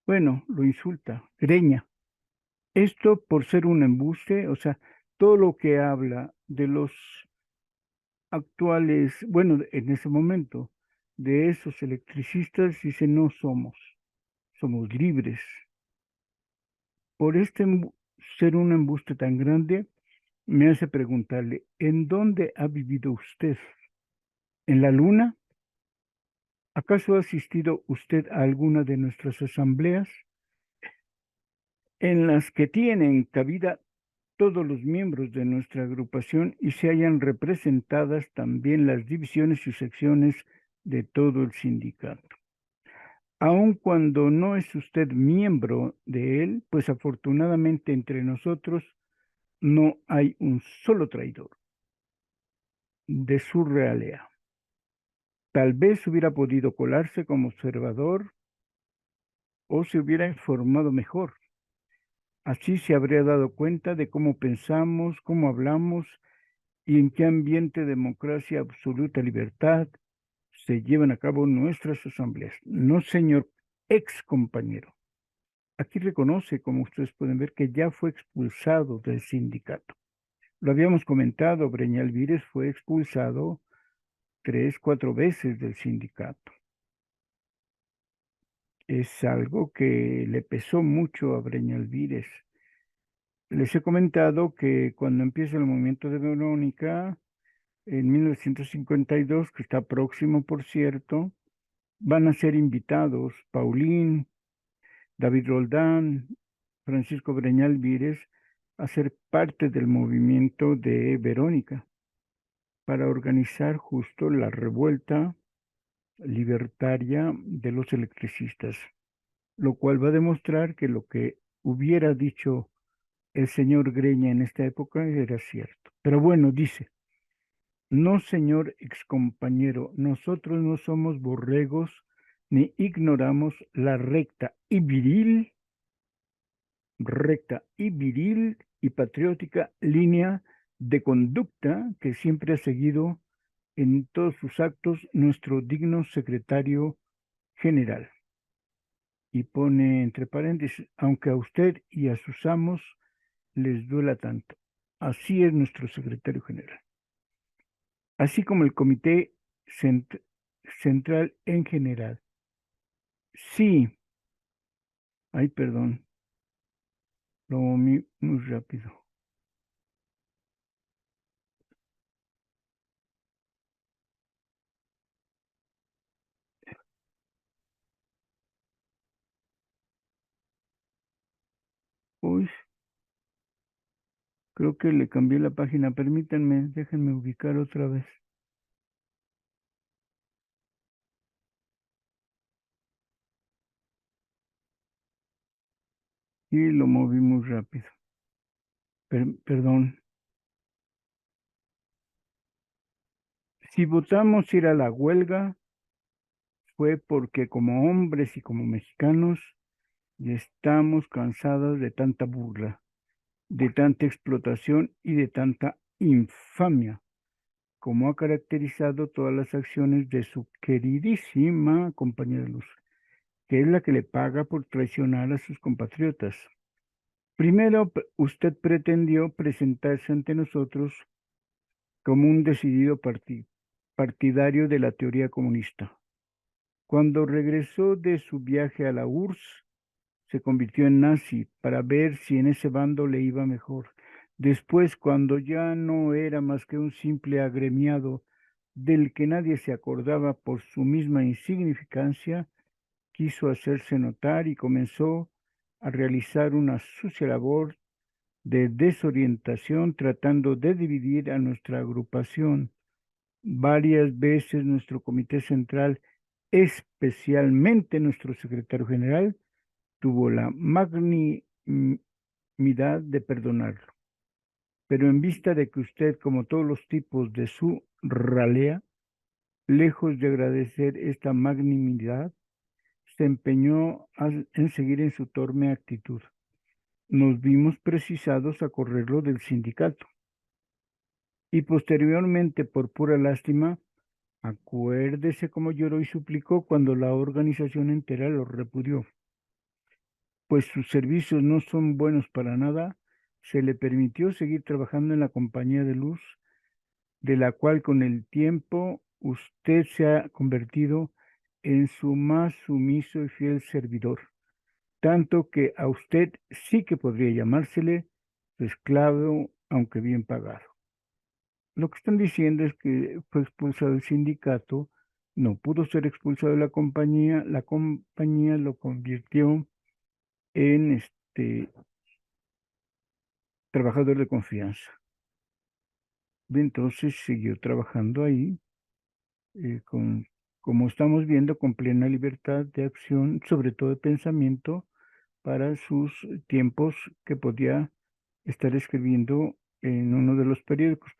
Bueno, lo insulta, Greña. Esto por ser un embuste, o sea, todo lo que habla de los actuales, bueno, en ese momento, de esos electricistas, dice no somos, somos libres. Por ser un embuste tan grande, me hace preguntarle, ¿en dónde ha vivido usted? ¿En la luna? ¿Acaso ha asistido usted a alguna de nuestras asambleas en las que tienen cabida todos los miembros de nuestra agrupación y se hayan representadas también las divisiones y secciones de todo el sindicato? Aun cuando no es usted miembro de él, pues afortunadamente entre nosotros no hay un solo traidor de su realea. Tal vez hubiera podido colarse como observador o se hubiera informado mejor. Así se habría dado cuenta de cómo pensamos, cómo hablamos y en qué ambiente de democracia, absoluta libertad se llevan a cabo nuestras asambleas. No, señor ex compañero. Aquí reconoce, como ustedes pueden ver, que ya fue expulsado del sindicato. Lo habíamos comentado, Breña Alvírez fue expulsado 3, 4 veces del sindicato. Es algo que le pesó mucho a Breña Alvírez. Les he comentado que cuando empieza el movimiento de Verónica, en 1952, que está próximo, por cierto, van a ser invitados Paulín, David Roldán, Francisco Breñal Vírez, a ser parte del movimiento de Verónica para organizar justo la revuelta libertaria de los electricistas, lo cual va a demostrar que lo que hubiera dicho el señor Greña en esta época era cierto. Pero bueno, dice, no, señor excompañero, nosotros no somos borregos ni ignoramos la recta y viril y patriótica línea de conducta que siempre ha seguido en todos sus actos nuestro digno secretario general. Y pone entre paréntesis, aunque a usted y a sus amos les duela tanto. Así es nuestro secretario general. Así como el comité central en general. Sí, ay, perdón, lo moví muy rápido. Uy, creo que le cambié la página. Permítanme, déjenme ubicar otra vez. Y lo moví muy rápido. Perdón. Si votamos ir a la huelga, fue porque como hombres y como mexicanos ya estamos cansados de tanta burla, de tanta explotación y de tanta infamia, como ha caracterizado todas las acciones de su queridísima compañera Luz, que es la que le paga por traicionar a sus compatriotas. Primero, usted pretendió presentarse ante nosotros como un decidido partidario de la teoría comunista. Cuando regresó de su viaje a la URSS, se convirtió en nazi para ver si en ese bando le iba mejor. Después, cuando ya no era más que un simple agremiado del que nadie se acordaba por su misma insignificancia, quiso hacerse notar y comenzó a realizar una sucia labor de desorientación tratando de dividir a nuestra agrupación. Varias veces nuestro comité central, especialmente nuestro secretario general, tuvo la magnanimidad de perdonarlo. Pero en vista de que usted, como todos los tipos de su ralea, lejos de agradecer esta magnanimidad, se empeñó en seguir en su torpe actitud. Nos vimos precisados a correrlo del sindicato. Y posteriormente, por pura lástima, acuérdese cómo lloró y suplicó cuando la organización entera lo repudió. Pues sus servicios no son buenos para nada, se le permitió seguir trabajando en la compañía de luz, de la cual con el tiempo usted se ha convertido en su más sumiso y fiel servidor, tanto que a usted sí que podría llamársele su esclavo, aunque bien pagado. Lo que están diciendo es que fue expulsado del sindicato, no pudo ser expulsado de la compañía lo convirtió en trabajador de confianza. Y entonces siguió trabajando ahí, como estamos viendo, con plena libertad de acción, sobre todo de pensamiento, para sus tiempos que podía estar escribiendo en uno de los periódicos.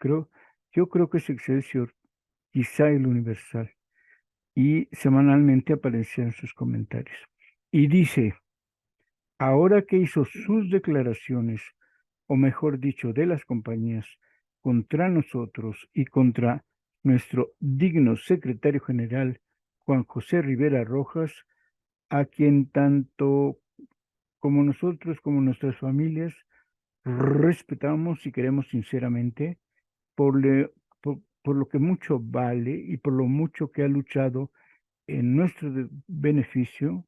Yo creo que es Excelsior, quizá el Universal, y semanalmente aparecían sus comentarios. Y dice, ahora que hizo sus declaraciones, o mejor dicho, de las compañías, contra nosotros y contra nuestro digno secretario general, Juan José Rivera Rojas, a quien tanto como nosotros, como nuestras familias, respetamos y queremos sinceramente por lo que mucho vale y por lo mucho que ha luchado en nuestro beneficio,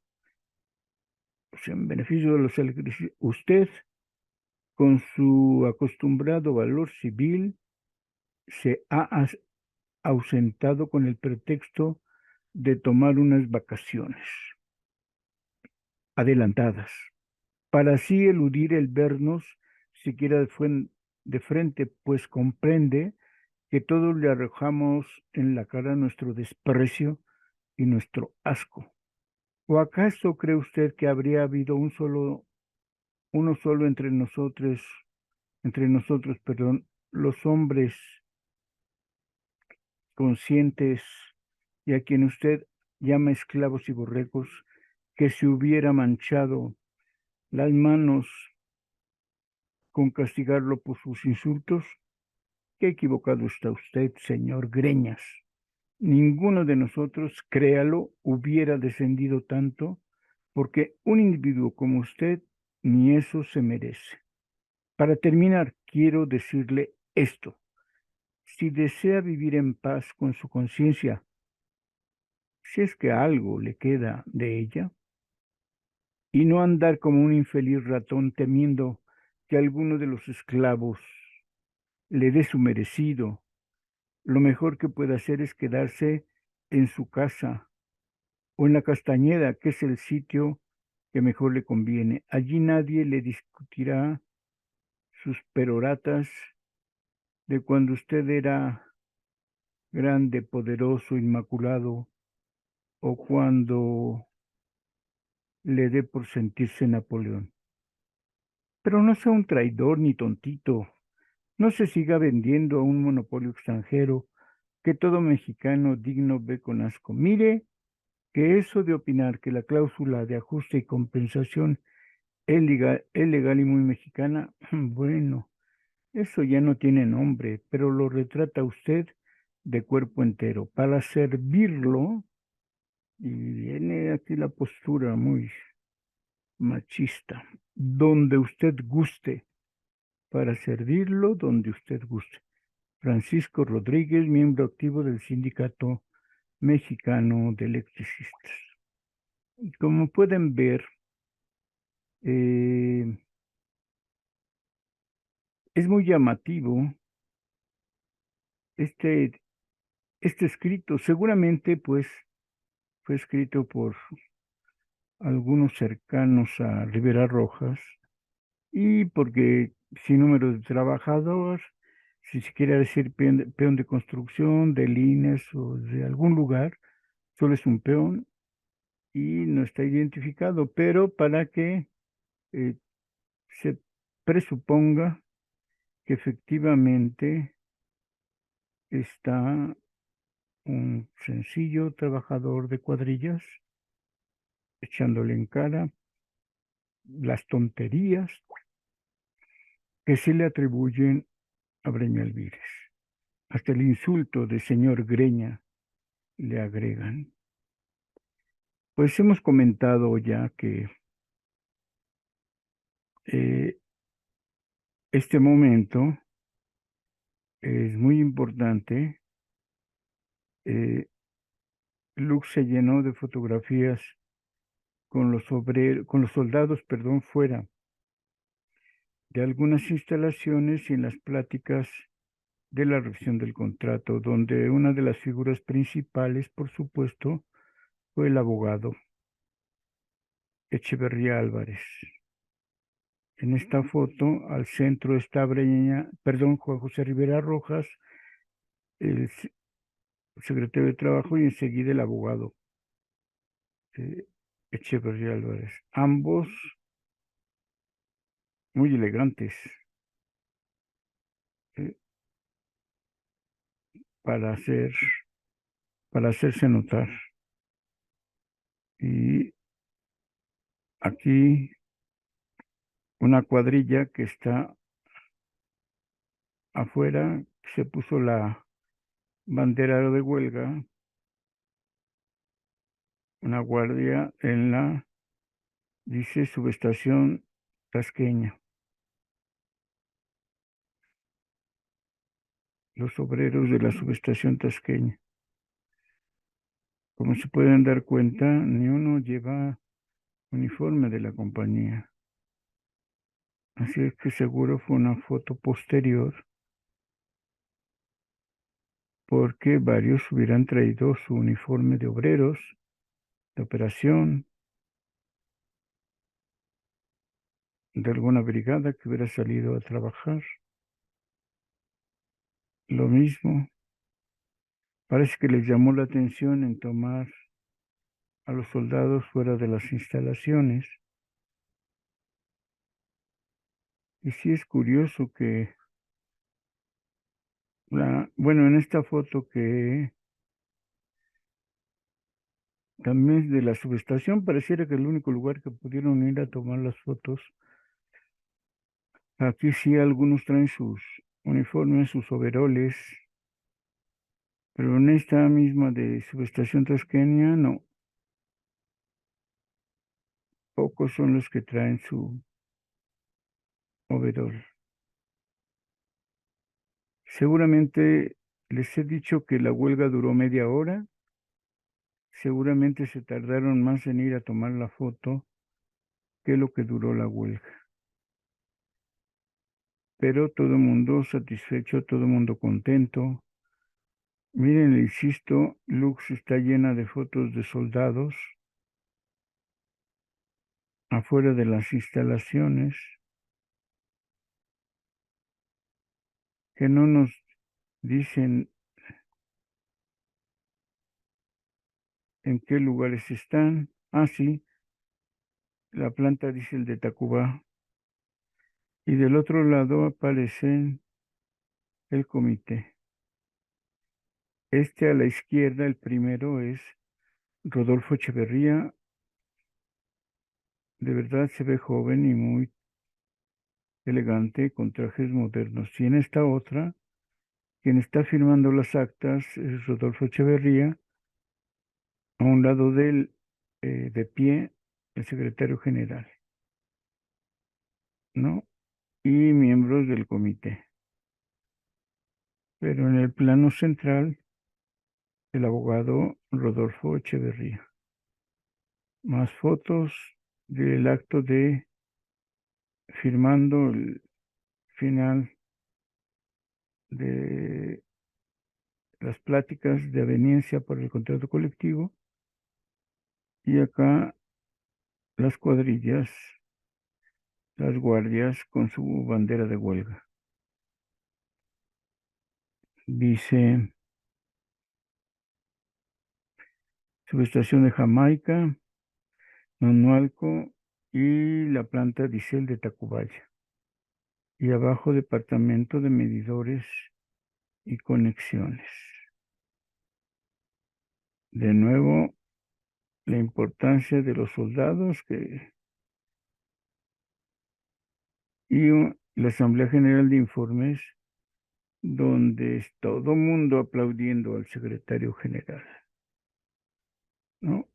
o sea, en beneficio de los electricistas. Usted, con su acostumbrado valor civil, se ha ausentado con el pretexto de tomar unas vacaciones adelantadas, para así eludir el vernos siquiera de frente, pues comprende que todos le arrojamos en la cara nuestro desprecio y nuestro asco. ¿O acaso cree usted que habría habido uno solo entre nosotros, perdón, los hombres conscientes y a quien usted llama esclavos y borregos, que se hubiera manchado las manos con castigarlo por sus insultos? Qué equivocado está usted, señor Greñas. Ninguno de nosotros, créalo, hubiera descendido tanto, porque un individuo como usted ni eso se merece. Para terminar, quiero decirle esto. Si desea vivir en paz con su conciencia, si es que algo le queda de ella, y no andar como un infeliz ratón temiendo que alguno de los esclavos le dé su merecido, lo mejor que puede hacer es quedarse en su casa o en la Castañeda, que es el sitio que mejor le conviene. Allí nadie le discutirá sus peroratas de cuando usted era grande, poderoso, inmaculado, o cuando le dé por sentirse Napoleón. Pero no sea un traidor ni tontito. No se siga vendiendo a un monopolio extranjero que todo mexicano digno ve con asco. Mire que eso de opinar que la cláusula de ajuste y compensación es legal y muy mexicana, bueno, eso ya no tiene nombre, pero lo retrata usted de cuerpo entero. Para servirlo, y viene aquí la postura muy machista, donde usted guste, para servirlo donde usted guste. Francisco Rodríguez, miembro activo del Sindicato Mexicano de Electricistas. Como pueden ver, eh, es muy llamativo este este escrito seguramente pues fue escrito por algunos cercanos a Rivera Rojas y porque sin número de trabajador, si se quiere decir peón de construcción, de líneas o de algún lugar, solo es un peón y no está identificado, pero para que eh, se presuponga que efectivamente está un sencillo trabajador de cuadrillas echándole en cara las tonterías que se le atribuyen a Breña Alvírez. Hasta el insulto de señor Greña le agregan. Pues hemos comentado ya que eh, este momento es muy importante. Lux se llenó de fotografías con los soldados, perdón, fuera de algunas instalaciones y en las pláticas de la revisión del contrato, donde una de las figuras principales, por supuesto, fue el abogado Echeverría Álvarez. En esta foto, al centro está Juan José Rivera Rojas, el secretario de Trabajo, y enseguida el abogado eh, Echeverría Álvarez. Ambos muy elegantes eh, para hacer, para hacerse notar. Y aquí una cuadrilla que está afuera, se puso la bandera de huelga, una guardia en la, dice, subestación tasqueña. Los obreros de la subestación tasqueña. Como se pueden dar cuenta, ni uno lleva uniforme de la compañía. Así es que seguro fue una foto posterior, porque varios hubieran traído su uniforme de obreros, de operación, de alguna brigada que hubiera salido a trabajar. Lo mismo, parece que les llamó la atención en tomar a los soldados fuera de las instalaciones. Y sí es curioso que, bueno, en esta foto que también es de la subestación, pareciera que el único lugar que pudieron ir a tomar las fotos. Aquí sí algunos traen sus uniformes, sus overoles, pero en esta misma de subestación tasqueña, no. Pocos son los que traen su overol. Seguramente les he dicho que la huelga duró media hora. Seguramente se tardaron más en ir a tomar la foto que lo que duró la huelga. Pero todo el mundo satisfecho, todo el mundo contento. Miren, le insisto, Lux está llena de fotos de soldados afuera de las instalaciones que no nos dicen en qué lugares están. Ah, sí, la planta diésel de Tacubá. Y del otro lado aparece el comité. Este a la izquierda, el primero es Rodolfo Echeverría. De verdad se ve joven y muy elegante, con trajes modernos. Y en esta otra, quien está firmando las actas es Rodolfo Echeverría, a un lado de él, de pie, el secretario general, ¿no? Y miembros del comité. Pero en el plano central, el abogado Rodolfo Echeverría. Más fotos del acto de firmando el final de las pláticas de aveniencia por el contrato colectivo, y acá las cuadrillas, las guardias con su bandera de huelga. Dice, subestación de Jamaica, Nonualco y la planta diésel de Tacubaya. Y abajo, departamento de medidores y conexiones. De nuevo, la importancia de los soldados y la Asamblea General de Informes, donde es todo mundo aplaudiendo al secretario general, ¿no?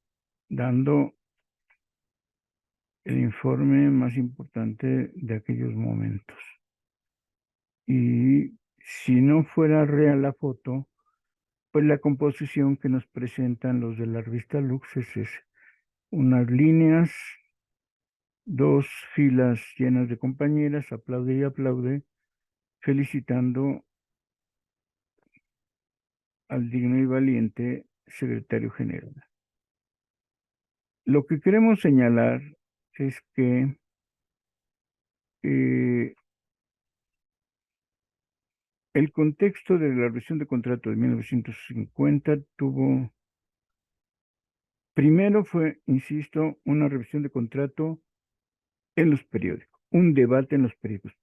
Dando el informe más importante de aquellos momentos. Y si no fuera real la foto, pues la composición que nos presentan los de la revista Lux es unas líneas, dos filas llenas de compañeras, aplaude y aplaude, felicitando al digno y valiente secretario general. Lo que queremos señalar es que el contexto de la revisión de contrato de 1950 primero fue, insisto, una revisión de contrato en los periódicos, un debate en los periódicos,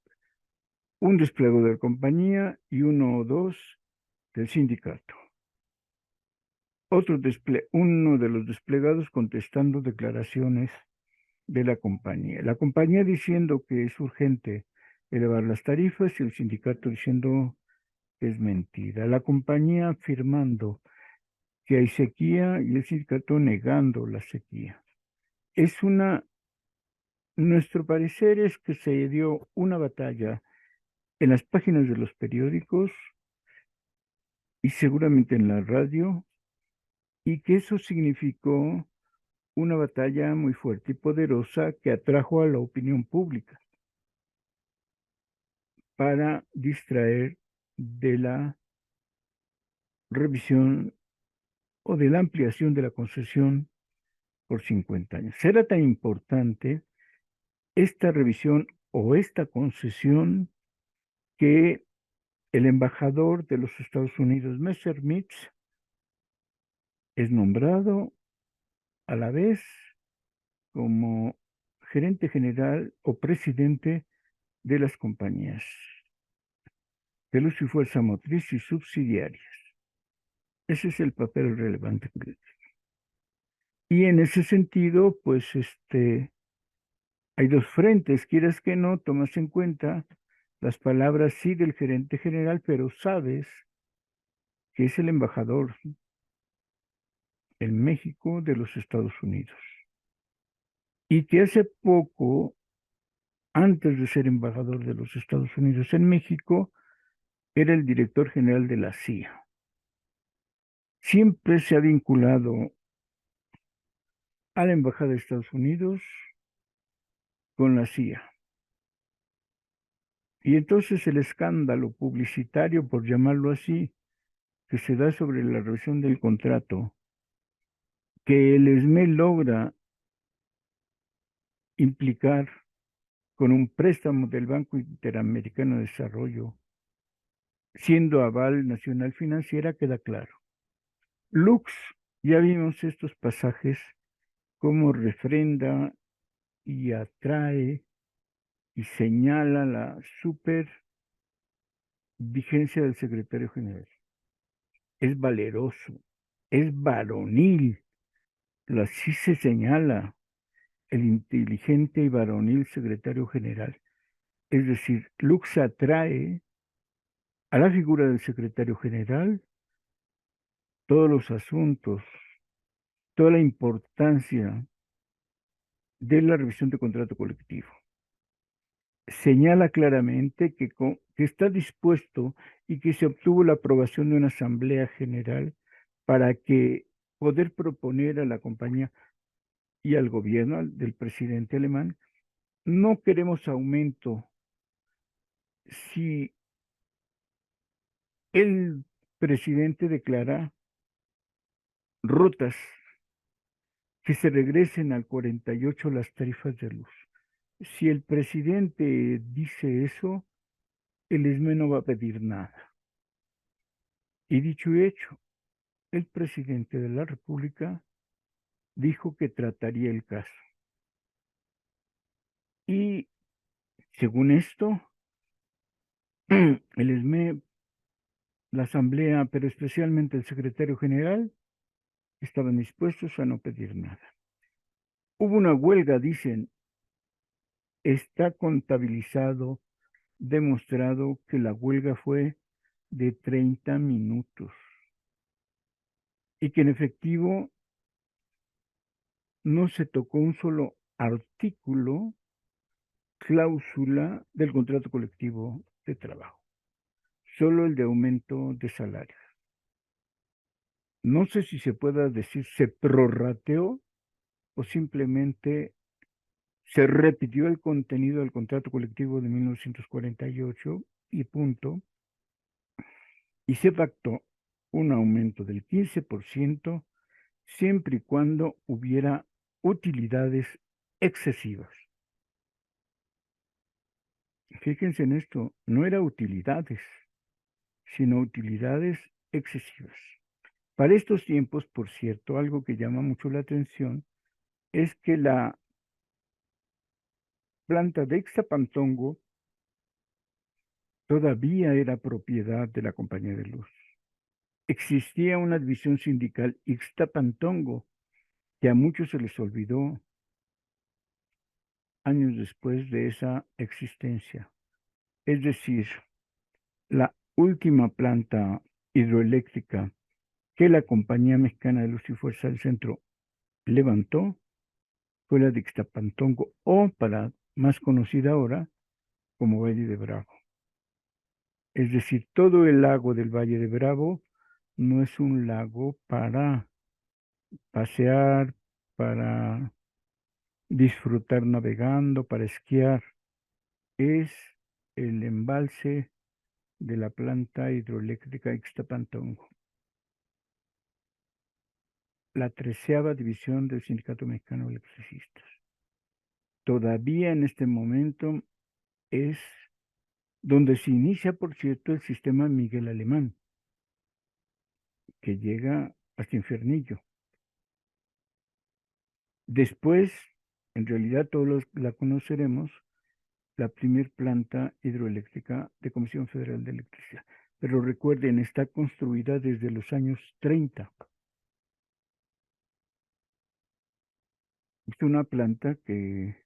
un despliegue de la compañía y uno o dos del sindicato. Uno de los desplegados contestando declaraciones de la compañía. La compañía diciendo que es urgente elevar las tarifas y el sindicato diciendo que es mentira. La compañía afirmando que hay sequía y el sindicato negando la sequía. Nuestro parecer es que se dio una batalla en las páginas de los periódicos y seguramente en la radio, y que eso significó una batalla muy fuerte y poderosa que atrajo a la opinión pública para distraer de la revisión o de la ampliación de la concesión por 50 años. Será tan importante esta revisión o esta concesión que el embajador de los Estados Unidos, Messerschmitt, es nombrado a la vez como gerente general o presidente de las compañías de luz y fuerza motriz y subsidiarias. Ese es el papel relevante. Y en ese sentido, pues hay dos frentes, quieras que no, tomas en cuenta las palabras sí del gerente general, pero sabes que es el embajador en México de los Estados Unidos. Y que hace poco, antes de ser embajador de los Estados Unidos en México, era el director general de la CIA. Siempre se ha vinculado a la embajada de Estados Unidos con la CIA. Y entonces el escándalo publicitario, por llamarlo así, que se da sobre la revisión del contrato, que el ESME logra implicar con un préstamo del Banco Interamericano de Desarrollo, siendo aval nacional financiera, queda claro. Lux, ya vimos estos pasajes, cómo refrenda y atrae y señala la super vigencia del secretario general. Es valeroso, es varonil, así se señala el inteligente y varonil secretario general. Es decir, Lux atrae a la figura del secretario general todos los asuntos, toda la importancia de la revisión de contrato colectivo. Señala claramente que está dispuesto y que se obtuvo la aprobación de una asamblea general para que poder proponer a la compañía y al gobierno del presidente alemán, no queremos aumento si el presidente declara rotas, que se regresen al 48 las tarifas de luz. Si el presidente dice eso, el ESME no va a pedir nada. Y dicho y hecho, el presidente de la República dijo que trataría el caso. Y según esto, el ESME, la Asamblea, pero especialmente el secretario general, estaban dispuestos a no pedir nada. Hubo una huelga, dicen, está contabilizado, demostrado que la huelga fue de 30 minutos y que en efectivo no se tocó un solo artículo, cláusula del contrato colectivo de trabajo, solo el de aumento de salarios. No sé si se pueda decir se prorrateó o simplemente se repitió el contenido del contrato colectivo de 1948 y punto, y se pactó un aumento del 15% siempre y cuando hubiera utilidades excesivas. Fíjense en esto, no era utilidades, sino utilidades excesivas. Para estos tiempos, por cierto, algo que llama mucho la atención es que la planta de Ixtapantongo todavía era propiedad de la compañía de luz. Existía una división sindical Ixtapantongo que a muchos se les olvidó años después de esa existencia. Es decir, la última planta hidroeléctrica que la Compañía Mexicana de Luz y Fuerza del Centro levantó fue la de Ixtapantongo, o para más conocida ahora como Valle de Bravo. Es decir, todo el lago del Valle de Bravo no es un lago para pasear, para disfrutar navegando, para esquiar. Es el embalse de la planta hidroeléctrica Ixtapantongo, la 13ª división del Sindicato Mexicano de Electricistas. Todavía en este momento es donde se inicia, por cierto, el sistema Miguel Alemán, que llega hasta Infernillo. Después, en realidad todos la conoceremos, la primer planta hidroeléctrica de Comisión Federal de Electricidad. Pero recuerden, está construida desde los años 30. Es una planta que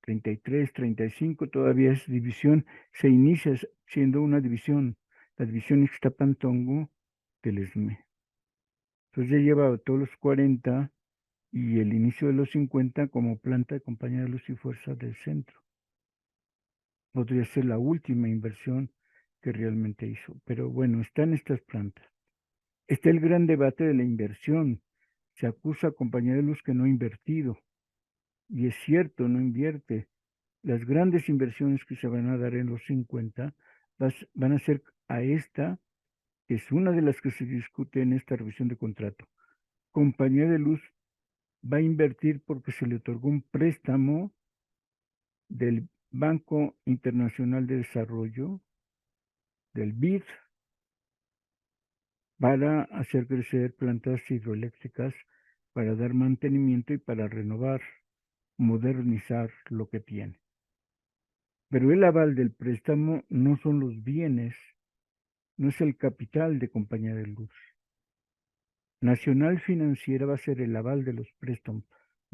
33, 35 todavía es división, se inicia siendo una división, la división Ixtapantongo del ESME. Entonces ya lleva todos los 40 y el inicio de los 50 como planta de compañía de luz y fuerza del centro. Podría ser la última inversión que realmente hizo. Pero bueno, están estas plantas. Está el gran debate de la inversión. Se acusa a compañía de luz que no ha invertido. Y es cierto, no invierte. Las grandes inversiones que se van a dar en los 50 van a ser a esta, que es una de las que se discute en esta revisión de contrato. Compañía de luz va a invertir porque se le otorgó un préstamo del Banco Internacional de Desarrollo, del BID, para hacer crecer plantas hidroeléctricas, para dar mantenimiento y para renovar, modernizar lo que tiene. Pero el aval del préstamo no son los bienes, no es el capital de compañía de luz. Nacional Financiera va a ser el aval de los préstamos.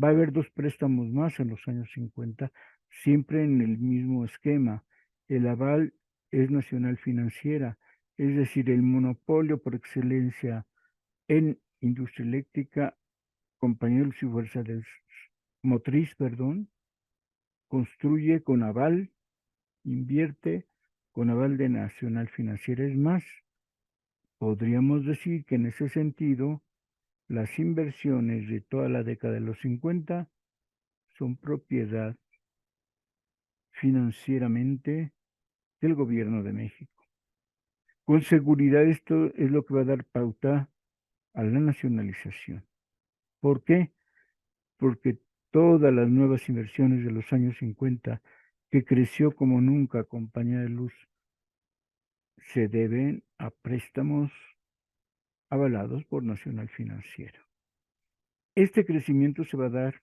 Va a haber dos préstamos más en los años 50, siempre en el mismo esquema. El aval es Nacional Financiera, es decir, el monopolio por excelencia en industria eléctrica, compañía de luz y fuerza motriz, construye con aval, invierte con aval de Nacional Financiera. Es más, podríamos decir que en ese sentido, las inversiones de toda la década de los 50 son propiedad financieramente del gobierno de México. Con seguridad esto es lo que va a dar pauta a la nacionalización. ¿Por qué? Porque todas las nuevas inversiones de los años 50, que creció como nunca Compañía de Luz, se deben a préstamos avalados por Nacional Financiero. Este crecimiento se va a dar,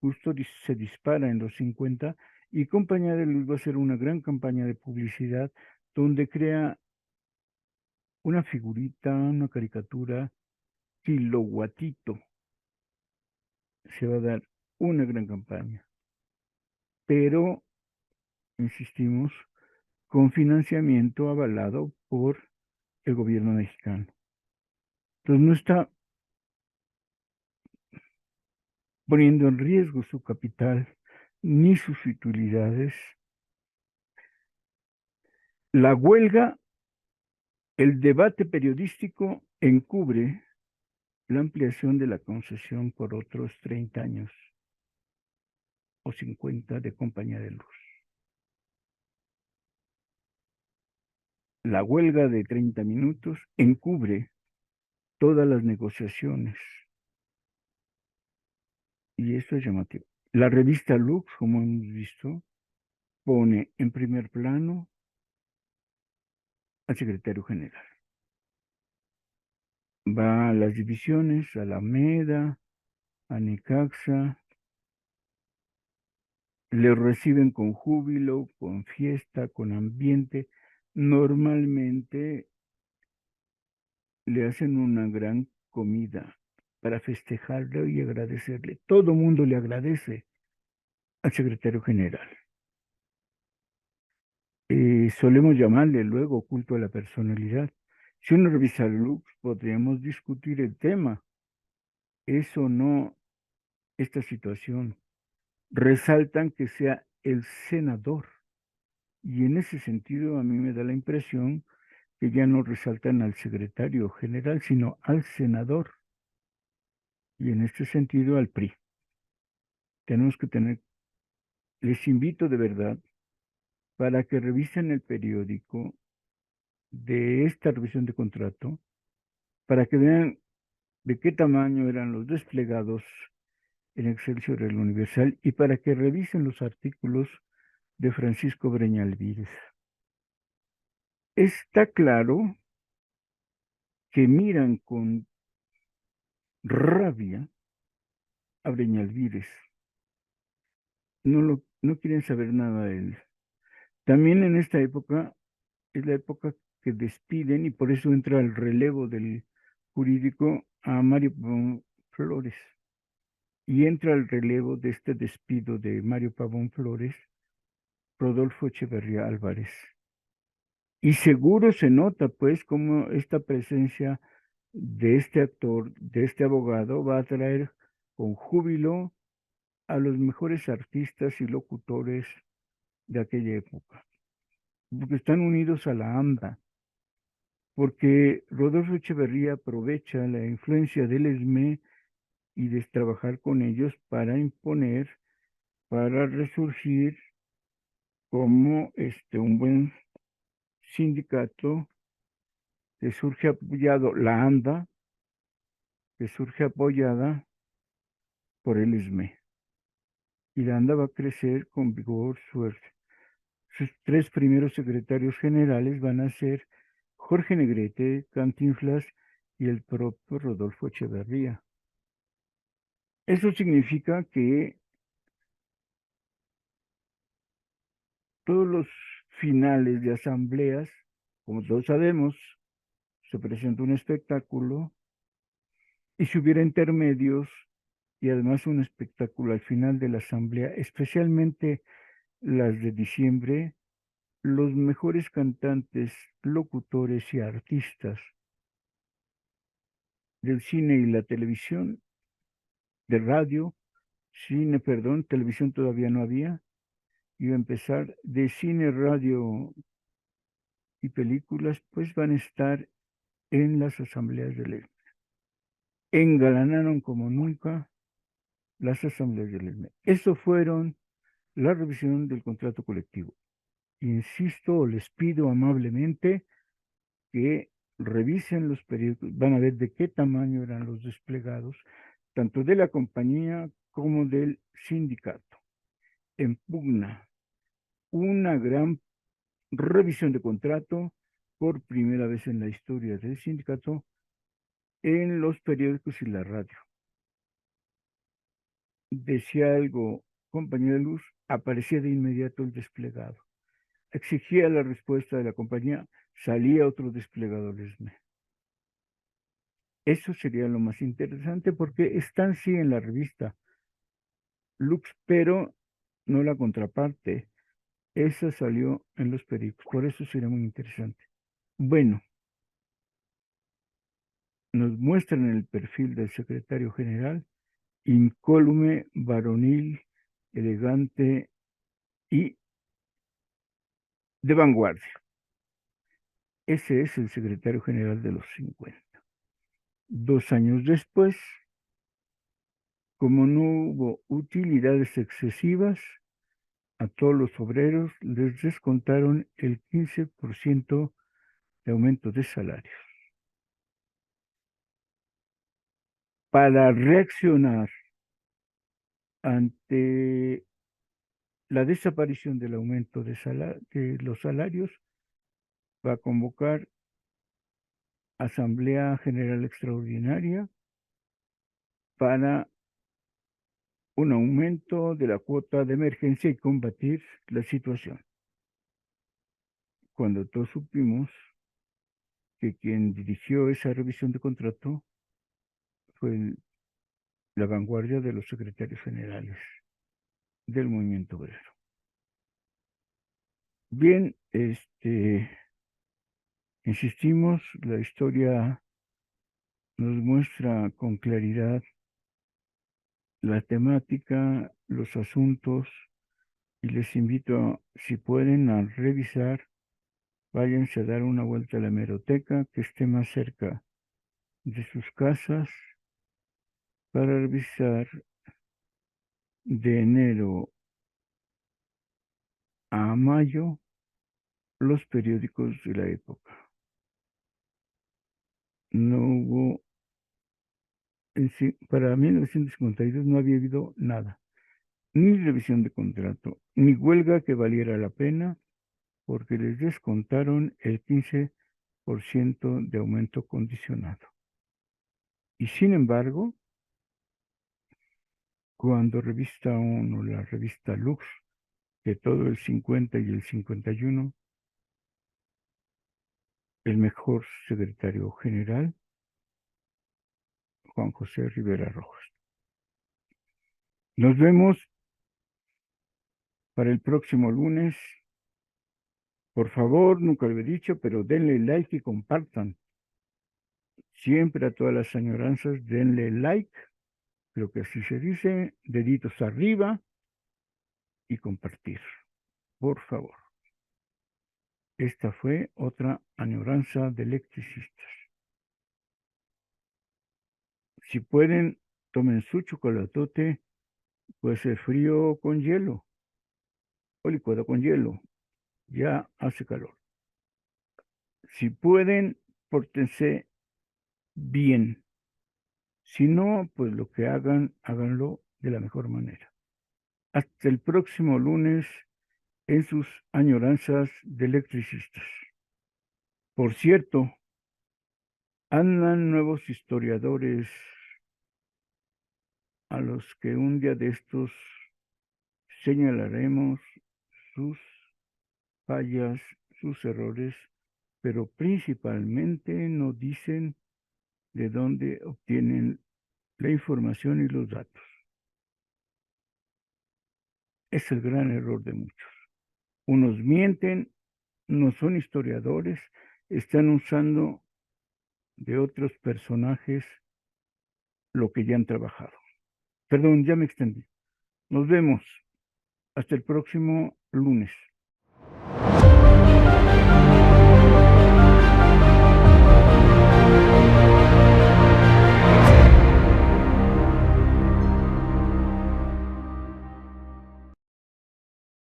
justo se dispara en los 50 y Compañía de Luz va a hacer una gran campaña de publicidad donde crea una figurita, una caricatura, Kiloguatito. Se va a dar una gran campaña, pero, insistimos, con financiamiento avalado por el gobierno mexicano. Entonces no está poniendo en riesgo su capital ni sus utilidades. La huelga, el debate periodístico encubre la ampliación de la concesión por otros 30 años o 50 de Compañía de Luz. La huelga de 30 minutos encubre todas las negociaciones y esto es llamativo. La revista Lux, como hemos visto, pone en primer plano al secretario general. Va a las divisiones, a Alameda, a Necaxa, le reciben con júbilo, con fiesta, con ambiente. Normalmente le hacen una gran comida para festejarle y agradecerle. Todo mundo le agradece al secretario general. Solemos llamarle luego culto a la personalidad. Si uno revisa Lux, podríamos discutir el tema. ¿Es o no esta situación? Resaltan que sea el senador. Y en ese sentido a mí me da la impresión que ya no resaltan al secretario general, sino al senador. Y en este sentido al PRI. Tenemos que tener, les invito de verdad para que revisen el periódico de esta revisión de contrato, para que vean de qué tamaño eran los desplegados en Excelsior el Universal y para que revisen los artículos de Francisco Breña Alvírez. Está claro que miran con rabia a Breña Alvírez. No quieren saber nada de él. También en esta época es la época que despiden y por eso entra el relevo del jurídico a Mario Pavón Flores. Y entra el relevo de este despido de Mario Pavón Flores, Rodolfo Echeverría Álvarez. Y seguro se nota, pues, cómo esta presencia de este actor, de este abogado, va a traer con júbilo a los mejores artistas y locutores de aquella época, porque están unidos a la AMDA, porque Rodolfo Echeverría aprovecha la influencia del ESME y de trabajar con ellos para imponer, para resurgir como un buen sindicato que surge apoyado, la AMDA, que surge apoyada por el ESME. Y la AMDA va a crecer con vigor, suerte. Sus tres primeros secretarios generales van a ser Jorge Negrete, Cantinflas y el propio Rodolfo Echeverría. Eso significa que todos los finales de asambleas, como todos sabemos, se presenta un espectáculo y si hubiera intermedios y además un espectáculo al final de la asamblea, especialmente las de diciembre, los mejores cantantes, locutores y artistas del cine y la televisión, de radio, televisión todavía no había, iba a empezar, de cine, radio y películas, pues van a estar en las asambleas del ESME. Engalanaron como nunca las asambleas del ESME. Eso fueron la revisión del contrato colectivo. Insisto, les pido amablemente que revisen los periódicos, van a ver de qué tamaño eran los desplegados, tanto de la compañía como del sindicato. En pugna una gran revisión de contrato por primera vez en la historia del sindicato en los periódicos y la radio. Decía algo compañía de luz, aparecía de inmediato el desplegado. Exigía la respuesta de la compañía, salía otro desplegador ESME. Eso sería lo más interesante porque están sí en la revista Lux, pero no la contraparte. Esa salió en los periódicos, por eso sería muy interesante. Bueno, nos muestran el perfil del secretario general, incólume, varonil, elegante y de vanguardia. Ese es el secretario general de los 50. 2 años después, como no hubo utilidades excesivas, a todos los obreros les descontaron el 15% de aumento de salarios. Para reaccionar ante la desaparición del aumento de los salarios, va a convocar Asamblea General Extraordinaria para un aumento de la cuota de emergencia y combatir la situación. Cuando todos supimos que quien dirigió esa revisión de contrato fue la vanguardia de los secretarios generales del movimiento obrero. Bien, insistimos, la historia nos muestra con claridad la temática, los asuntos, y les invito, si pueden, a revisar, váyanse a dar una vuelta a la hemeroteca que esté más cerca de sus casas para revisar de enero a mayo los periódicos de la época. No hubo, para 1952 no había habido nada, ni revisión de contrato, ni huelga que valiera la pena, porque les descontaron el 15% de aumento condicionado. Y sin embargo, cuando revista ONU, la revista Lux, de todo el 50 y el 51, el mejor secretario general, Juan José Rivera Rojas. Nos vemos para el próximo lunes. Por favor, nunca lo he dicho, pero denle like y compartan. Siempre a todas las añoranzas, denle like, creo que así se dice, deditos arriba y compartir. Por favor. Esta fue otra añoranza de electricistas. Si pueden, tomen su chocolatote, puede ser frío con hielo o licuado con hielo. Ya hace calor. Si pueden, pórtense bien. Si no, pues lo que hagan, háganlo de la mejor manera. Hasta el próximo lunes en sus añoranzas de electricistas. Por cierto, andan nuevos historiadores a los que un día de estos señalaremos sus fallas, sus errores, pero principalmente nos dicen de dónde obtienen la información y los datos. Es el gran error de muchos. Unos mienten, no son historiadores, están usando de otros personajes lo que ya han trabajado. Perdón, ya me extendí. Nos vemos. Hasta el próximo lunes.